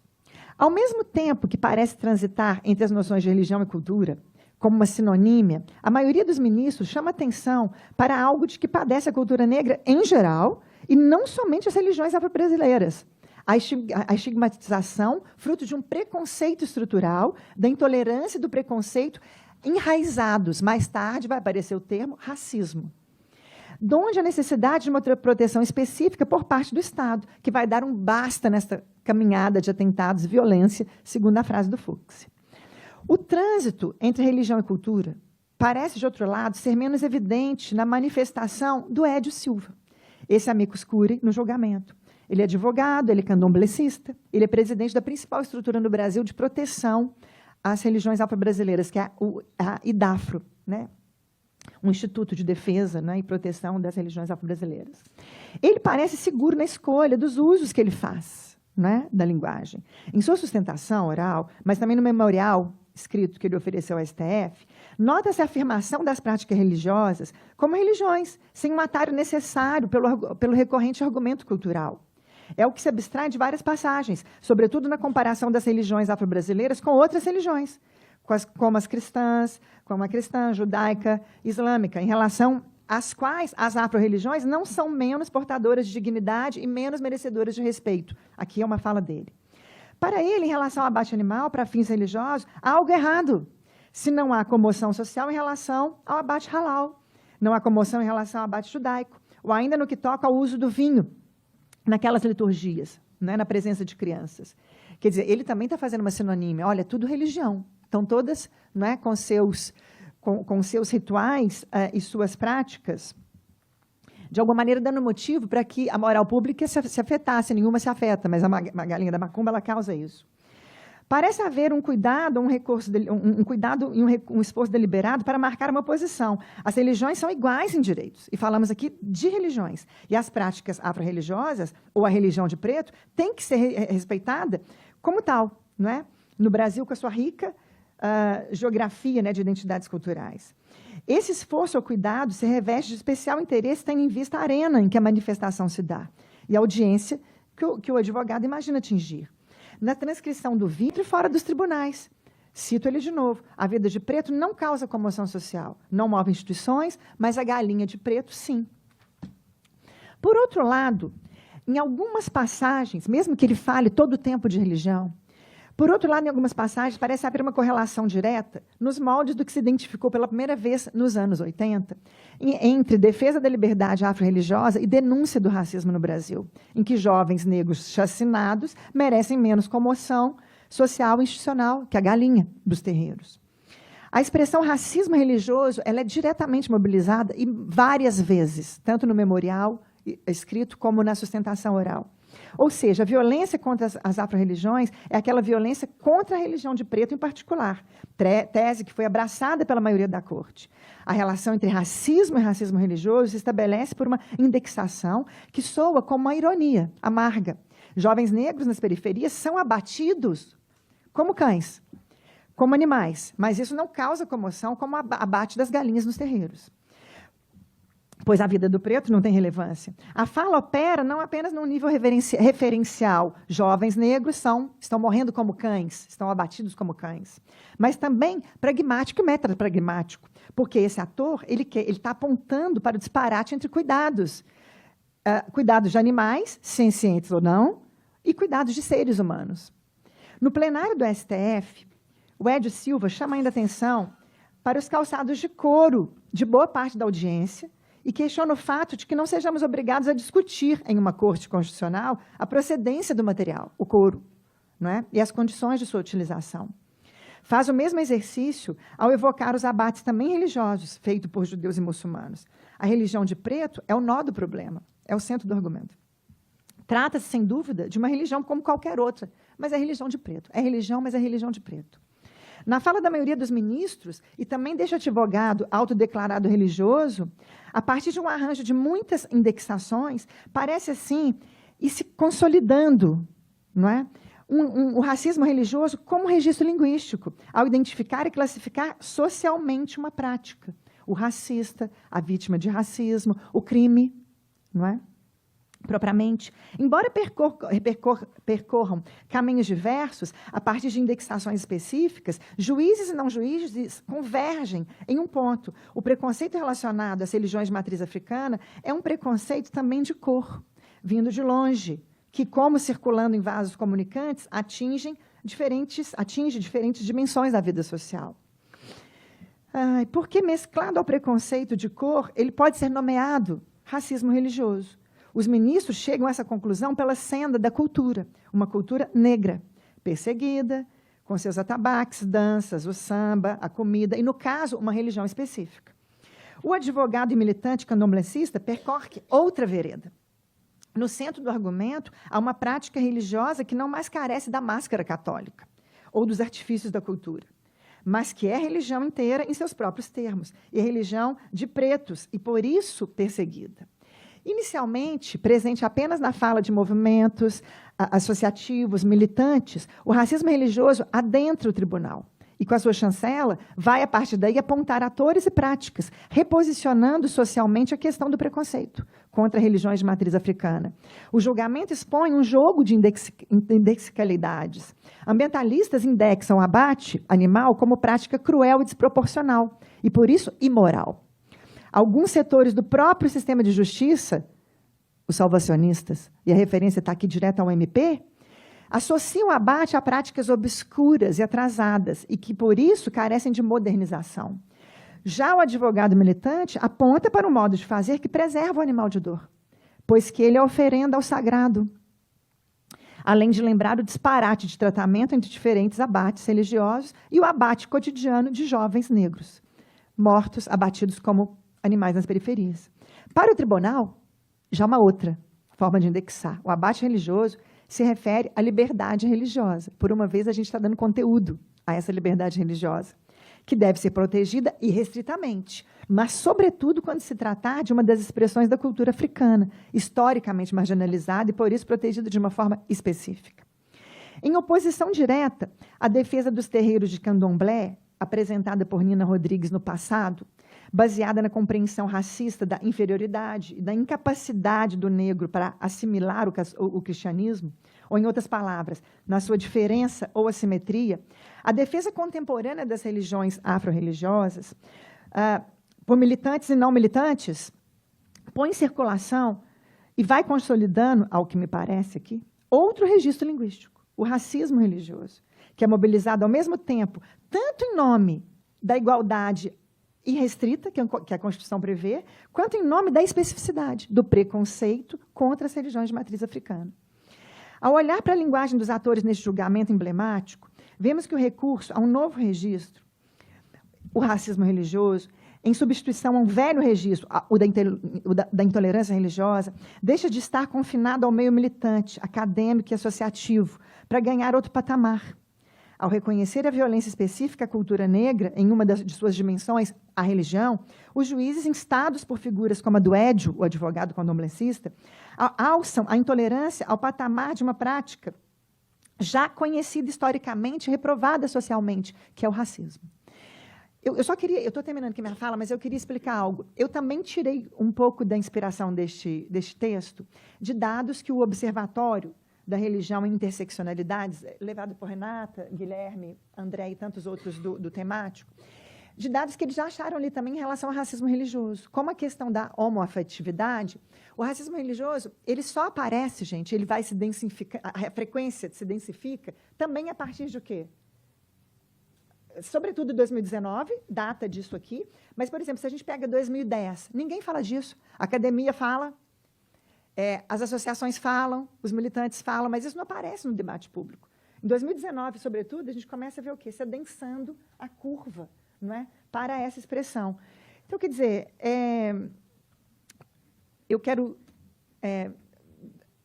Ao mesmo tempo que parece transitar entre as noções de religião e cultura, como uma sinonímia, a maioria dos ministros chama atenção para algo de que padece a cultura negra em geral, e não somente as religiões afro-brasileiras. A estigmatização, fruto de um preconceito estrutural, da intolerância e do preconceito enraizados. Mais tarde vai aparecer o termo racismo. Donde a necessidade de uma proteção específica por parte do Estado, que vai dar um basta nesta caminhada de atentados e violência, segundo a frase do Fux. O trânsito entre religião e cultura parece, de outro lado, ser menos evidente na manifestação do Edio Silva, esse amicus curiae no julgamento. Ele é advogado, ele é candomblessista, ele é presidente da principal estrutura no Brasil de proteção às religiões afro-brasileiras, que é a IDAFRO, né? Um instituto de defesa, né, e proteção das religiões afro-brasileiras. Ele parece seguro na escolha dos usos que ele faz, né, da linguagem. Em sua sustentação oral, mas também no memorial escrito que ele ofereceu ao STF, nota-se a afirmação das práticas religiosas como religiões, sem um atalho necessário pelo recorrente argumento cultural. É o que se abstrai de várias passagens, sobretudo na comparação das religiões afro-brasileiras com outras religiões, como as cristãs, como a cristã, judaica, islâmica, em relação às quais as afro-religiões não são menos portadoras de dignidade e menos merecedoras de respeito. Aqui é uma fala dele. Para ele, em relação ao abate animal, para fins religiosos, há algo errado, se não há comoção social em relação ao abate halal, não há comoção em relação ao abate judaico, ou ainda no que toca ao uso do vinho, naquelas liturgias, né, na presença de crianças. Quer dizer, ele também está fazendo uma sinonímia. Olha, tudo religião. Estão todas, né, com seus rituais e suas práticas, de alguma maneira dando motivo para que a moral pública se afetasse. Nenhuma se afeta, mas a galinha da macumba ela causa isso. Parece haver um cuidado, um esforço deliberado para marcar uma posição. As religiões são iguais em direitos, e falamos aqui de religiões. E as práticas afro-religiosas, ou a religião de preto, tem que ser respeitada como tal, não é? No Brasil, com a sua rica geografia, né, de identidades culturais. Esse esforço ou cuidado se reveste de especial interesse tendo em vista a arena em que a manifestação se dá, e a audiência que o advogado imagina atingir. Na transcrição do vídeo fora dos tribunais. Cito ele de novo. A vida de preto não causa comoção social, não move instituições, mas a galinha de preto, sim. Por outro lado, em algumas passagens, mesmo que ele fale todo o tempo de religião, por outro lado, em algumas passagens, parece haver uma correlação direta nos moldes do que se identificou pela primeira vez nos anos 80, entre defesa da liberdade afro-religiosa e denúncia do racismo no Brasil, em que jovens negros chacinados merecem menos comoção social e institucional que a galinha dos terreiros. A expressão racismo religioso ela é diretamente mobilizada e várias vezes, tanto no memorial escrito como na sustentação oral. Ou seja, a violência contra as afro-religiões é aquela violência contra a religião de preto em particular, tese que foi abraçada pela maioria da corte. A relação entre racismo e racismo religioso se estabelece por uma indexação que soa como uma ironia amarga. Jovens negros nas periferias são abatidos como cães, como animais, mas isso não causa comoção como o abate das galinhas nos terreiros. Pois a vida do preto não tem relevância. A fala opera não apenas num nível referencial. Jovens negros estão morrendo como cães, estão abatidos como cães. Mas também pragmático e metapragmático. Porque esse ator ele está apontando para o disparate entre cuidados. Cuidados de animais, sencientes ou não, e cuidados de seres humanos. No plenário do STF, o Edio Silva chama ainda atenção para os calçados de couro de boa parte da audiência, e questiona o fato de que não sejamos obrigados a discutir em uma corte constitucional a procedência do material, o couro, não é? E as condições de sua utilização. Faz o mesmo exercício ao evocar os abates também religiosos, feitos por judeus e muçulmanos. A religião de preto é o nó do problema, é o centro do argumento. Trata-se, sem dúvida, de uma religião como qualquer outra, mas é religião de preto. É religião, mas é religião de preto. Na fala da maioria dos ministros, e também deste advogado autodeclarado religioso, a partir de um arranjo de muitas indexações, parece assim ir se consolidando, não é? o racismo religioso como registro linguístico, ao identificar e classificar socialmente uma prática. O racista, a vítima de racismo, o crime, não é? Propriamente. Embora percorram caminhos diversos, a partir de indexações específicas, juízes e não juízes convergem em um ponto. O preconceito relacionado às religiões de matriz africana é um preconceito também de cor, vindo de longe, que, como circulando em vasos comunicantes, atinge diferentes dimensões da vida social. Porque, mesclado ao preconceito de cor, ele pode ser nomeado racismo religioso. Os ministros chegam a essa conclusão pela senda da cultura, uma cultura negra, perseguida, com seus atabaques, danças, o samba, a comida, e, no caso, uma religião específica. O advogado e militante candomblessista percorre outra vereda. No centro do argumento, há uma prática religiosa que não mais carece da máscara católica ou dos artifícios da cultura, mas que é religião inteira em seus próprios termos, e religião de pretos, e, por isso, perseguida. Inicialmente, presente apenas na fala de movimentos associativos, militantes, o racismo religioso adentra o tribunal. E, com a sua chancela, vai, a partir daí, apontar atores e práticas, reposicionando socialmente a questão do preconceito contra religiões de matriz africana. O julgamento expõe um jogo de indexicalidades. Ambientalistas indexam o abate animal como prática cruel e desproporcional, e, por isso, imoral. Alguns setores do próprio sistema de justiça, os salvacionistas, e a referência está aqui direto ao MP, associam o abate a práticas obscuras e atrasadas, e que, por isso, carecem de modernização. Já o advogado militante aponta para um modo de fazer que preserva o animal de dor, pois que ele é oferenda ao sagrado, além de lembrar o disparate de tratamento entre diferentes abates religiosos e o abate cotidiano de jovens negros, mortos, abatidos como animais nas periferias. Para o tribunal, já uma outra forma de indexar. O abate religioso se refere à liberdade religiosa. Por uma vez, a gente está dando conteúdo a essa liberdade religiosa, que deve ser protegida irrestritamente, mas, sobretudo, quando se tratar de uma das expressões da cultura africana, historicamente marginalizada e, por isso, protegida de uma forma específica. Em oposição direta, a defesa dos terreiros de candomblé, apresentada por Nina Rodrigues no passado, baseada na compreensão racista da inferioridade e da incapacidade do negro para assimilar o cristianismo, ou, em outras palavras, na sua diferença ou assimetria, a defesa contemporânea das religiões afro-religiosas, por militantes e não militantes, põe em circulação e vai consolidando, ao que me parece aqui, outro registro linguístico, o racismo religioso, que é mobilizado ao mesmo tempo, tanto em nome da igualdade irrestrita, que a Constituição prevê, quanto em nome da especificidade, do preconceito contra as religiões de matriz africana. Ao olhar para a linguagem dos atores neste julgamento emblemático, vemos que o recurso a um novo registro, o racismo religioso, em substituição a um velho registro, o da intolerância religiosa, deixa de estar confinado ao meio militante, acadêmico e associativo, para ganhar outro patamar. Ao reconhecer a violência específica à cultura negra, em uma de suas dimensões, a religião, os juízes, instados por figuras como a do Édio, o advogado candomblessista, alçam a intolerância ao patamar de uma prática já conhecida historicamente, reprovada socialmente, que é o racismo. Eu estou terminando aqui minha fala, mas eu queria explicar algo. Eu também tirei um pouco da inspiração deste texto de dados que o Observatório da Religião e Interseccionalidades, levado por Renata, Guilherme, André e tantos outros do temático, de dados que eles já acharam ali também em relação ao racismo religioso. Como a questão da homoafetividade, o racismo religioso, ele só aparece, gente, ele vai se densificar, a frequência se densifica também a partir de o quê? Sobretudo 2019, data disso aqui, mas, por exemplo, se a gente pega 2010, ninguém fala disso. A academia fala, as associações falam, os militantes falam, mas isso não aparece no debate público. Em 2019, sobretudo, a gente começa a ver o quê? Se adensando a curva, não é? Para essa expressão. Então, quer dizer, eu quero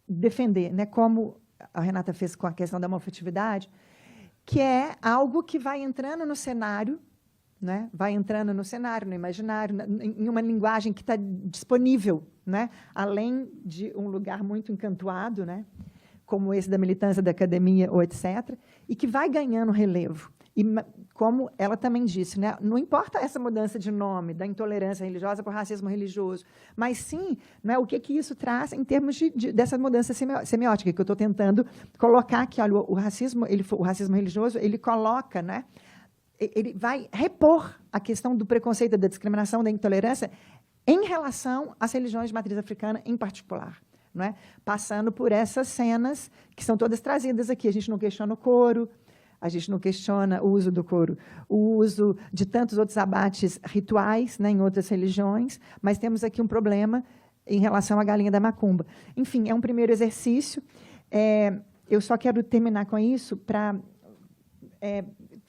defender, né, como a Renata fez com a questão da homoafetividade, que é algo que vai entrando no cenário, né? Vai entrando no cenário, no imaginário, em uma linguagem que está disponível, né? Além de um lugar muito encantoado, né? como esse da militância da academia, ou etc., e que vai ganhando relevo. E, como ela também disse, né, não importa essa mudança de nome, da intolerância religiosa para o racismo religioso, mas sim, né, o que isso traz em termos dessa mudança semiótica, que eu estou tentando colocar aqui. Olha, o racismo religioso, ele coloca, né, ele vai repor a questão do preconceito, da discriminação, da intolerância em relação às religiões de matriz africana em particular. Não é? Passando por essas cenas que são todas trazidas aqui. A gente não questiona o couro, a gente não questiona o uso do couro, o uso de tantos outros abates rituais, né, em outras religiões, mas temos aqui um problema em relação à galinha da macumba. Enfim, é um primeiro exercício. Eu só quero terminar com isso para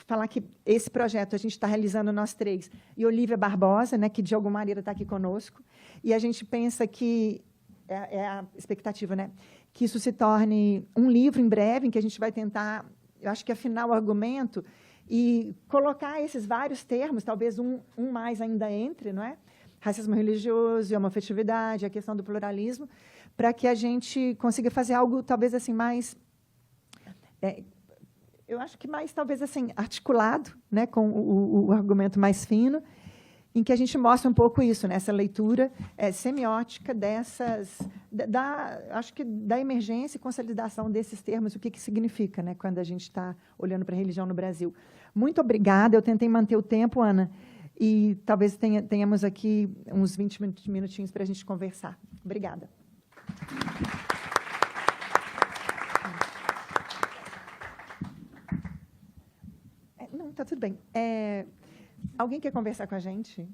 falar que esse projeto a gente está realizando nós três, e Olívia Barbosa, né, que de alguma maneira está aqui conosco, e a gente pensa que é a expectativa, né, que isso se torne um livro em breve, em que a gente vai tentar, eu acho que afinar o argumento e colocar esses vários termos, talvez um mais ainda entre, não é? Racismo religioso, homoafetividade, a questão do pluralismo, para que a gente consiga fazer algo talvez assim mais, eu acho que mais talvez assim articulado, né, com o argumento mais fino, em que a gente mostra um pouco isso, né, essa leitura semiótica acho que da emergência e consolidação desses termos, o que significa, né, quando a gente está olhando para a religião no Brasil. Muito obrigada, eu tentei manter o tempo, Ana, e talvez tenhamos aqui uns 20 minutinhos para a gente conversar. Obrigada. Não, está tudo bem. Alguém quer conversar com a gente?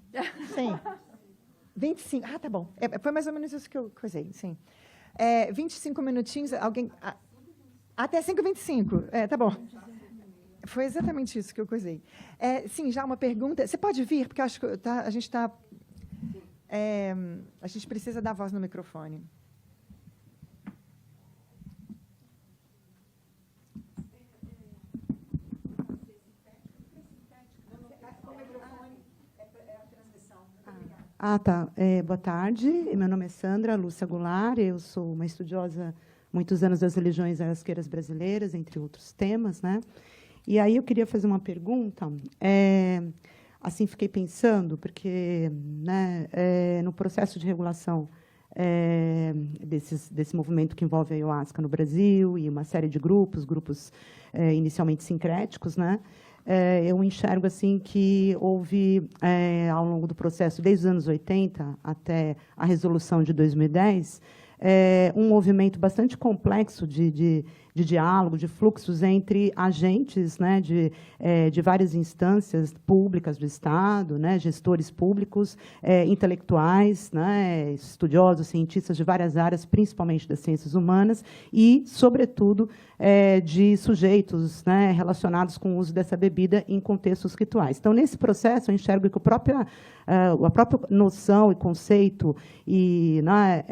Sim. 25. Ah, tá bom. Foi mais ou menos isso que eu coisei, sim. 25 minutinhos, alguém... Até 5h25. Tá bom. Foi exatamente isso que eu coisei. Sim, já uma pergunta. Você pode vir, porque eu acho que a gente está... a gente precisa dar voz no microfone. Tá. Boa tarde. Meu nome é Sandra Lúcia Goulart. Eu sou uma estudiosa há muitos anos das religiões arrasqueiras brasileiras, entre outros temas, né? E aí eu queria fazer uma pergunta. Assim, fiquei pensando, porque, né, no processo de regulação desse movimento que envolve a ayahuasca no Brasil e uma série de grupos inicialmente sincréticos, né? Eu enxergo assim que houve, ao longo do processo, desde os anos 80 até a resolução de 2010, um movimento bastante complexo de diálogo, de fluxos entre agentes, né, de várias instâncias públicas do Estado, né, gestores públicos, intelectuais, né, estudiosos, cientistas de várias áreas, principalmente das ciências humanas, e, sobretudo, de sujeitos, né, relacionados com o uso dessa bebida em contextos rituais. Então, nesse processo, eu enxergo que a própria noção e conceito e, né,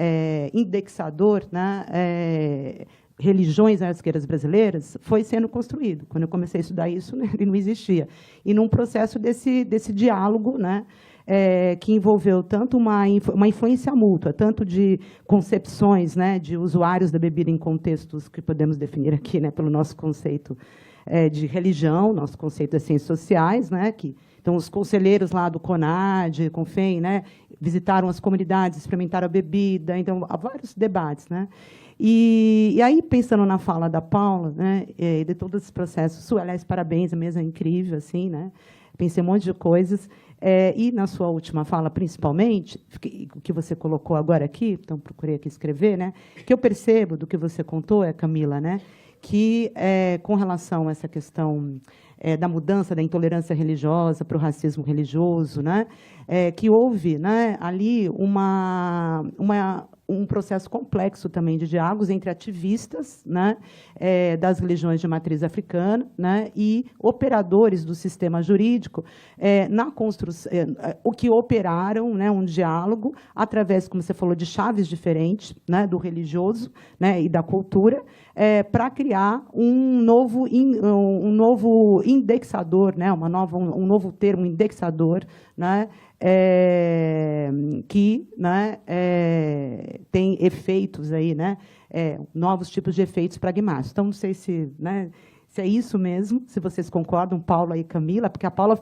indexador, né, religiões arrasqueiras brasileiras foi sendo construído. Quando eu comecei a estudar isso, né, ele não existia. E num processo desse diálogo, né, que envolveu tanto uma influência mútua, tanto de concepções, né, de usuários da bebida em contextos que podemos definir aqui, né, pelo nosso conceito de religião, nosso conceito das ciências sociais, né, então, os conselheiros lá do CONAD, CONFEM, né, visitaram as comunidades, experimentaram a bebida, então, há vários debates, né? E aí, pensando na fala da Paula, né, de todos esses processos, aliás, parabéns, a mesa é incrível, assim, né? Pensei um monte de coisas. E, na sua última fala, principalmente, o que você colocou agora aqui, então, procurei aqui escrever, né, que eu percebo do que você contou, Camila, né, que, com relação a essa questão da mudança da intolerância religiosa para o racismo religioso, né, que houve, né, ali um processo complexo também de diálogos entre ativistas, né, das religiões de matriz africana, né, e operadores do sistema jurídico na construção, o que operaram, né, um diálogo através, como você falou, de chaves diferentes, né, do religioso, né, e da cultura, para criar um novo indexador, né, um novo termo indexador né, que, né, tem efeitos aí, né, novos tipos de efeitos pragmáticos. Então, não sei se, né, se é isso mesmo, se vocês concordam, Paula e Camila, porque a Paula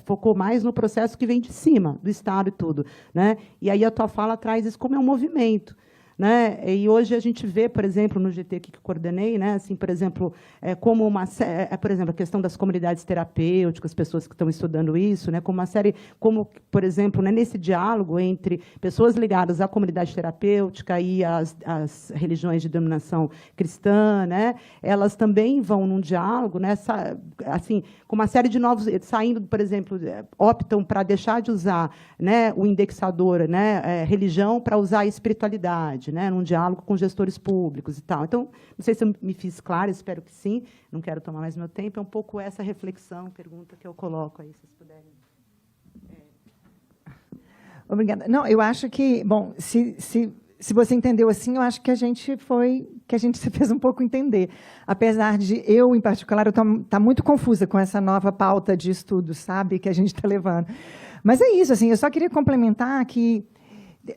focou mais no processo que vem de cima, do Estado e tudo, né? E aí a tua fala traz isso como é um movimento, né? E hoje a gente vê, por exemplo, no GT que eu coordenei, né, assim, por exemplo, como por exemplo, a questão das comunidades terapêuticas, pessoas que estão estudando isso, né, como uma série, como, por exemplo, né, nesse diálogo entre pessoas ligadas à comunidade terapêutica e às religiões de denominação cristã, né, elas também vão num diálogo, né, assim, com uma série de novos, saindo, por exemplo, optam para deixar de usar, né, o indexador, né, religião, para usar a espiritualidade, né, num diálogo com gestores públicos e tal. Então, não sei se eu me fiz clara, espero que sim, não quero tomar mais meu tempo, é um pouco essa reflexão, pergunta que eu coloco aí, se vocês puderem. Obrigada. Não, eu acho que, bom, se você entendeu assim, eu acho que a gente se fez um pouco entender. Apesar de eu, em particular, tá muito confusa com essa nova pauta de estudo, sabe, que a gente está levando. Mas é isso, assim, eu só queria complementar que,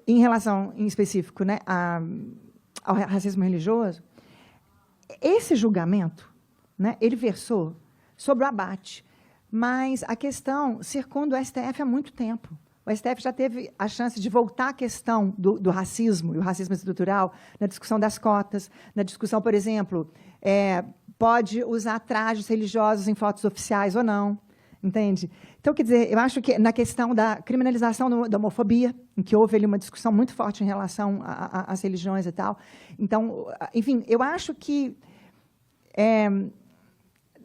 em relação, em específico, né, ao racismo religioso, esse julgamento, né, ele versou sobre o abate, mas a questão circunda o STF há muito tempo. O STF já teve a chance de voltar à questão do racismo, e o racismo estrutural, na discussão das cotas, na discussão, por exemplo, pode usar trajes religiosos em fotos oficiais ou não, entende? Então, quer dizer, eu acho que na questão da criminalização da homofobia, em que houve ali uma discussão muito forte em relação às religiões e tal. Então, enfim, eu acho que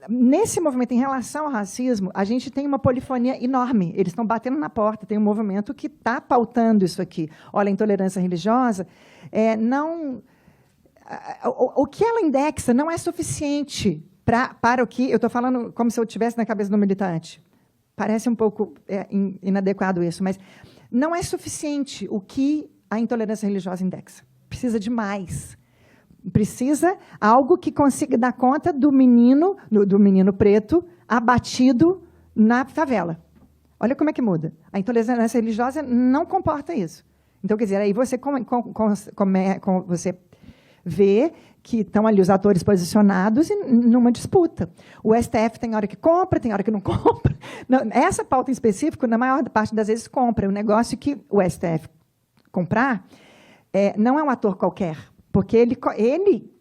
nesse movimento em relação ao racismo, a gente tem uma polifonia enorme. Eles estão batendo na porta, tem um movimento que está pautando isso aqui. Olha, a intolerância religiosa, o que ela indexa não é suficiente para o que... Eu estou falando como se eu estivesse na cabeça do militante. Parece um pouco inadequado isso, mas não é suficiente o que a intolerância religiosa indexa. Precisa de mais. Precisa algo que consiga dar conta do menino preto abatido na favela. Olha como é que muda. A intolerância religiosa não comporta isso. Então, quer dizer, aí você vê que estão ali os atores posicionados numa disputa. O STF tem hora que compra, tem hora que não compra. Essa pauta em específico, na maior parte das vezes, compra. É um negócio que o STF comprar não é um ator qualquer, porque ele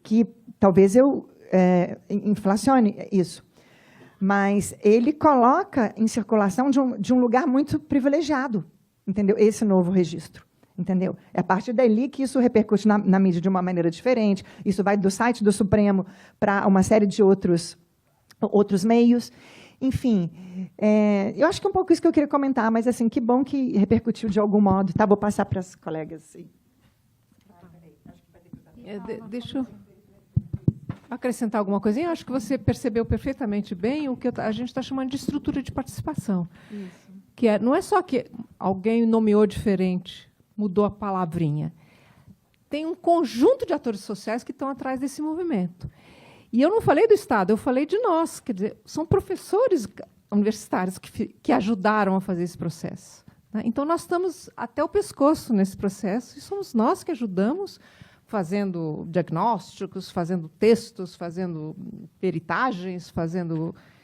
que talvez eu inflacione isso, mas ele coloca em circulação de um lugar muito privilegiado, entendeu? Esse novo registro. Entendeu? É a partir dali que isso repercute na mídia de uma maneira diferente. Isso vai do site do Supremo para uma série de outros meios. Enfim, eu acho que é um pouco isso que eu queria comentar, mas assim, que bom que repercutiu de algum modo. Tá, vou passar para as colegas. Deixa eu acrescentar alguma coisinha. Eu acho que você percebeu perfeitamente bem o que a gente está chamando de estrutura de participação. Isso. Que não é só que alguém nomeou diferente, mudou a palavrinha. Tem um conjunto de atores sociais que estão atrás desse movimento. E eu não falei do Estado, eu falei de nós. Quer dizer, são professores universitários que ajudaram a fazer esse processo. Né? Então, nós estamos até o pescoço nesse processo, e somos nós que ajudamos, fazendo diagnósticos, fazendo textos, fazendo peritagens,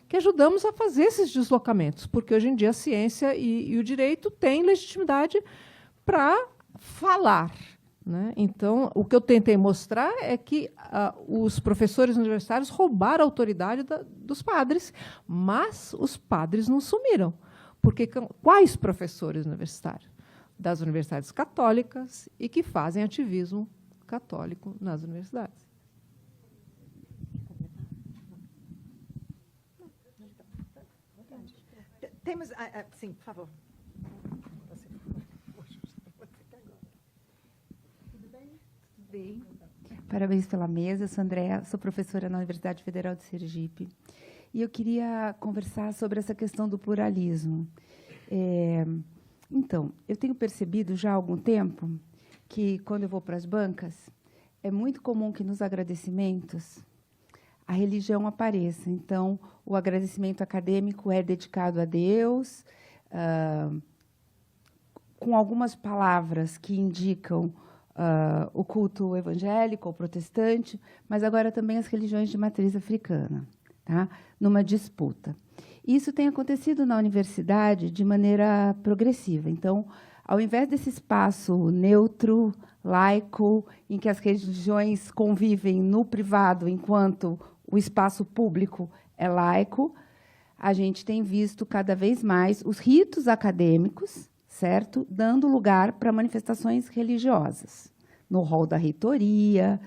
que ajudamos a fazer esses deslocamentos, porque, hoje em dia, a ciência e o direito têm legitimidade para falar. Né? Então, o que eu tentei mostrar é que os professores universitários roubaram a autoridade dos padres, mas os padres não sumiram. Porque quais professores universitários? Das universidades católicas e que fazem ativismo católico nas universidades. Temos... sim, por favor. Bem, parabéns pela mesa. Eu sou Andréa, sou professora na Universidade Federal de Sergipe. E eu queria conversar sobre essa questão do pluralismo. Então, eu tenho percebido já há algum tempo que, quando eu vou para as bancas, é muito comum que, nos agradecimentos, a religião apareça. Então, o agradecimento acadêmico é dedicado a Deus, com algumas palavras que indicam o culto evangélico ou protestante, mas agora também as religiões de matriz africana, tá? Numa disputa. Isso tem acontecido na universidade de maneira progressiva. Então, ao invés desse espaço neutro, laico, em que as religiões convivem no privado, enquanto o espaço público é laico, a gente tem visto cada vez mais os ritos acadêmicos, certo, dando lugar para manifestações religiosas, no hall da reitoria.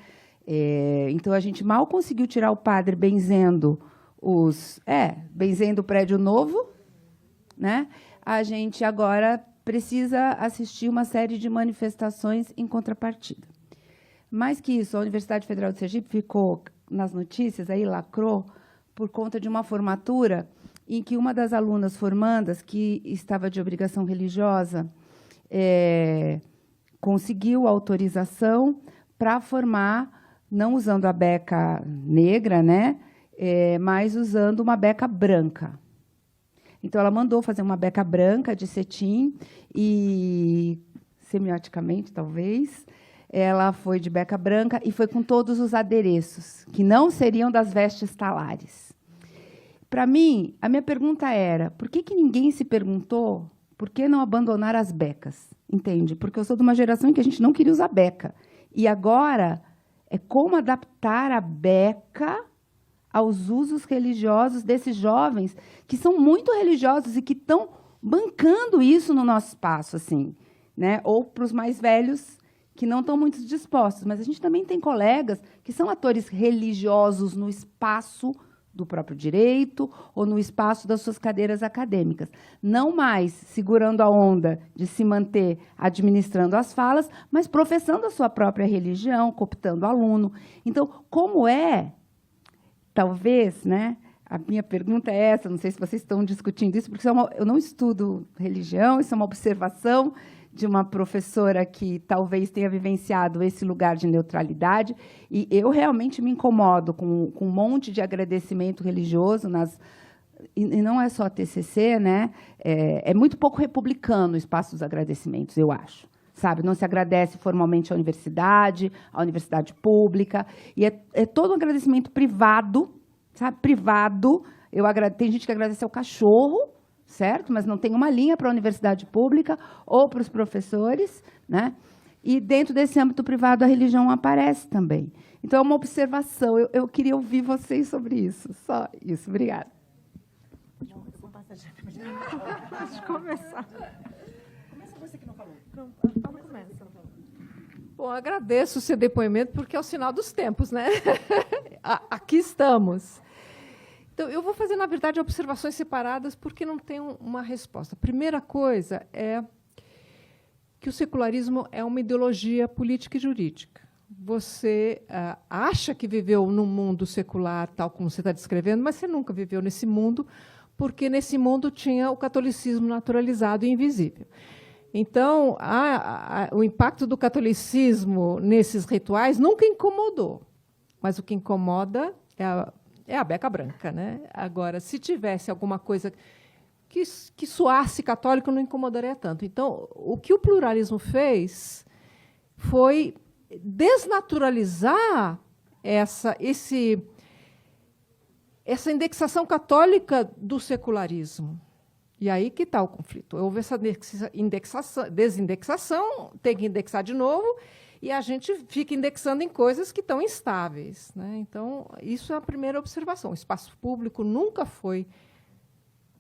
Então, a gente mal conseguiu tirar o padre benzendo benzendo o prédio novo, né? A gente agora precisa assistir uma série de manifestações em contrapartida. Mais que isso, a Universidade Federal de Sergipe ficou nas notícias, aí lacrou, por conta de uma formatura em que uma das alunas formandas, que estava de obrigação religiosa, conseguiu autorização para formar, não usando a beca negra, né, mas usando uma beca branca. Então, ela mandou fazer uma beca branca de cetim e, semioticamente, talvez, ela foi de beca branca e foi com todos os adereços, que não seriam das vestes talares. Para mim, a minha pergunta era, por que ninguém se perguntou por que não abandonar as becas? Entende? Porque eu sou de uma geração em que a gente não queria usar beca. E agora é como adaptar a beca aos usos religiosos desses jovens que são muito religiosos e que estão bancando isso no nosso espaço, assim, né? Ou para os mais velhos que não estão muito dispostos. Mas a gente também tem colegas que são atores religiosos no espaço do próprio direito ou no espaço das suas cadeiras acadêmicas. Não mais segurando a onda de se manter administrando as falas, mas professando a sua própria religião, cooptando aluno. Então, como talvez, né, a minha pergunta é essa, não sei se vocês estão discutindo isso, porque eu não estudo religião, isso é uma observação de uma professora que talvez tenha vivenciado esse lugar de neutralidade, e eu realmente me incomodo com um monte de agradecimento religioso, e não é só a TCC, né? É muito pouco republicano o espaço dos agradecimentos, eu acho. Sabe? Não se agradece formalmente à universidade pública, e é todo um agradecimento privado, sabe? Privado. Tem gente que agradece ao cachorro, certo? Mas não tem uma linha para a universidade pública ou para os professores, né? E dentro desse âmbito privado a religião aparece também. Então é uma observação. Eu queria ouvir vocês sobre isso. Só isso. Obrigada. Deixa eu começar. Começa você que não falou. Não, começa. Bom, agradeço o seu depoimento, porque é o sinal dos tempos, né? Aqui estamos. Então, eu vou fazer, na verdade, observações separadas, porque não tem uma resposta. A primeira coisa é que o secularismo é uma ideologia política e jurídica. Você acha que viveu num mundo secular, tal como você está descrevendo, mas você nunca viveu nesse mundo, porque nesse mundo tinha o catolicismo naturalizado e invisível. Então, o impacto do catolicismo nesses rituais nunca incomodou, mas o que incomoda é a beca branca, né? Agora, se tivesse alguma coisa que soasse católico, não incomodaria tanto. Então, o que o pluralismo fez foi desnaturalizar essa indexação católica do secularismo. E aí que está o conflito. Houve essa desindexação, tem que indexar de novo, e a gente fica indexando em coisas que estão instáveis, né? Então, isso é a primeira observação. O espaço público nunca foi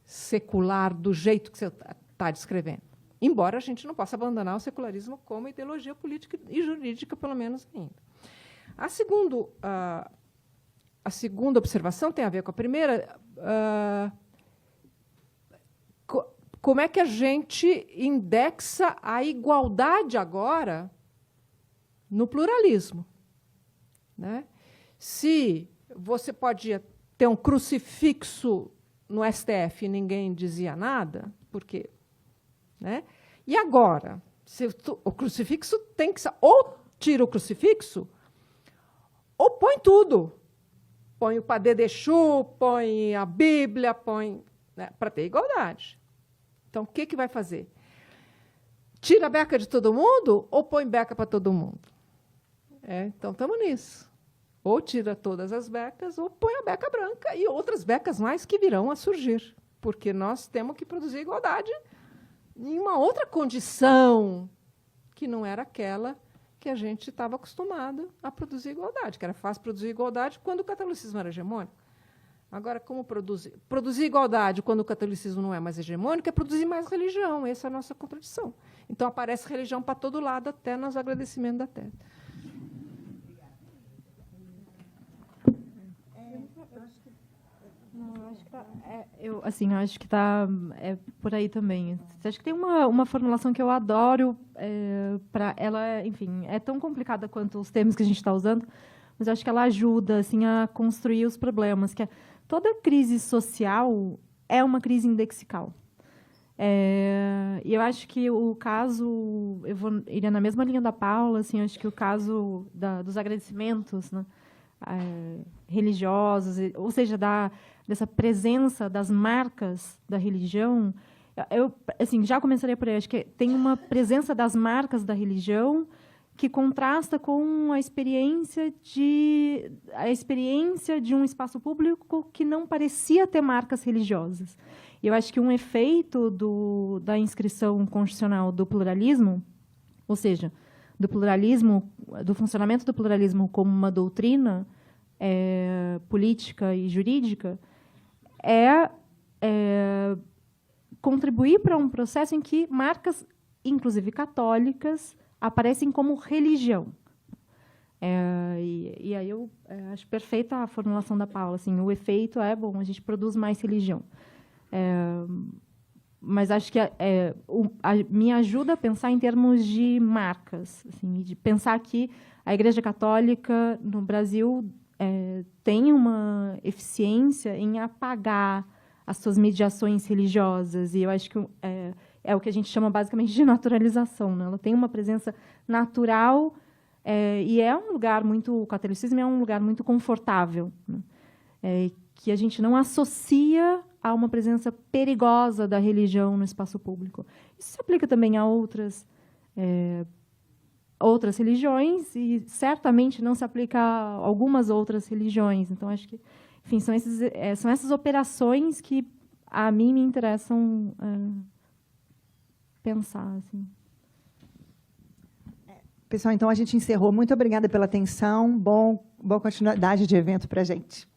secular do jeito que você está descrevendo, embora a gente não possa abandonar o secularismo como ideologia política e jurídica, pelo menos ainda. A segunda observação tem a ver com a primeira. Como é que a gente indexa a igualdade agora no pluralismo, né? Se você pode ter um crucifixo no STF e ninguém dizia nada, por quê? Né? E agora? O crucifixo tem que... Ou tira o crucifixo, ou põe tudo. Põe o Padê de Exu, põe a Bíblia, põe... Né, para ter igualdade. Então, o que vai fazer? Tira a beca de todo mundo ou põe beca para todo mundo? Então, estamos nisso. Ou tira todas as becas ou põe a beca branca e outras becas mais que virão a surgir. Porque nós temos que produzir igualdade em uma outra condição que não era aquela que a gente estava acostumado a produzir igualdade, que era fácil produzir igualdade quando o catolicismo era hegemônico. Agora, como produzir? Produzir igualdade quando o catolicismo não é mais hegemônico é produzir mais religião. Essa é a nossa contradição. Então, aparece religião para todo lado, até nos agradecimentos da tese. Eu acho que está por aí também. Acho que tem uma formulação que eu adoro. Ela, enfim, é tão complicada quanto os termos que a gente está usando, mas acho que ela ajuda assim, a construir os problemas. Que toda crise social é uma crise indexical. E eu acho que o caso, iria na mesma linha da Paula, assim, acho que o caso dos agradecimentos, né, religiosos, ou seja, dessa presença das marcas da religião, eu assim, já começaria por aí. Acho que tem uma presença das marcas da religião que contrasta com a experiência de um espaço público que não parecia ter marcas religiosas. E eu acho que um efeito da inscrição constitucional do pluralismo, ou seja, do pluralismo, do funcionamento do pluralismo como uma doutrina política e jurídica, é contribuir para um processo em que marcas, inclusive católicas, aparecem como religião. E aí eu acho perfeita a formulação da Paula. Assim, o efeito bom, a gente produz mais religião. Mas acho que me ajuda a pensar em termos de marcas, assim, de pensar que a Igreja Católica no Brasil tem uma eficiência em apagar as suas mediações religiosas, e eu acho que é o que a gente chama basicamente de naturalização, né? Ela tem uma presença natural, e o catolicismo é um lugar muito confortável, né? Que a gente não associa a uma presença perigosa da religião no espaço público. Isso se aplica também a outras religiões e certamente não se aplica a algumas outras religiões. Então, acho que, enfim, são essas operações que a mim me interessam pensar. Assim. Pessoal, então a gente encerrou. Muito obrigada pela atenção. Boa continuidade de evento para a gente.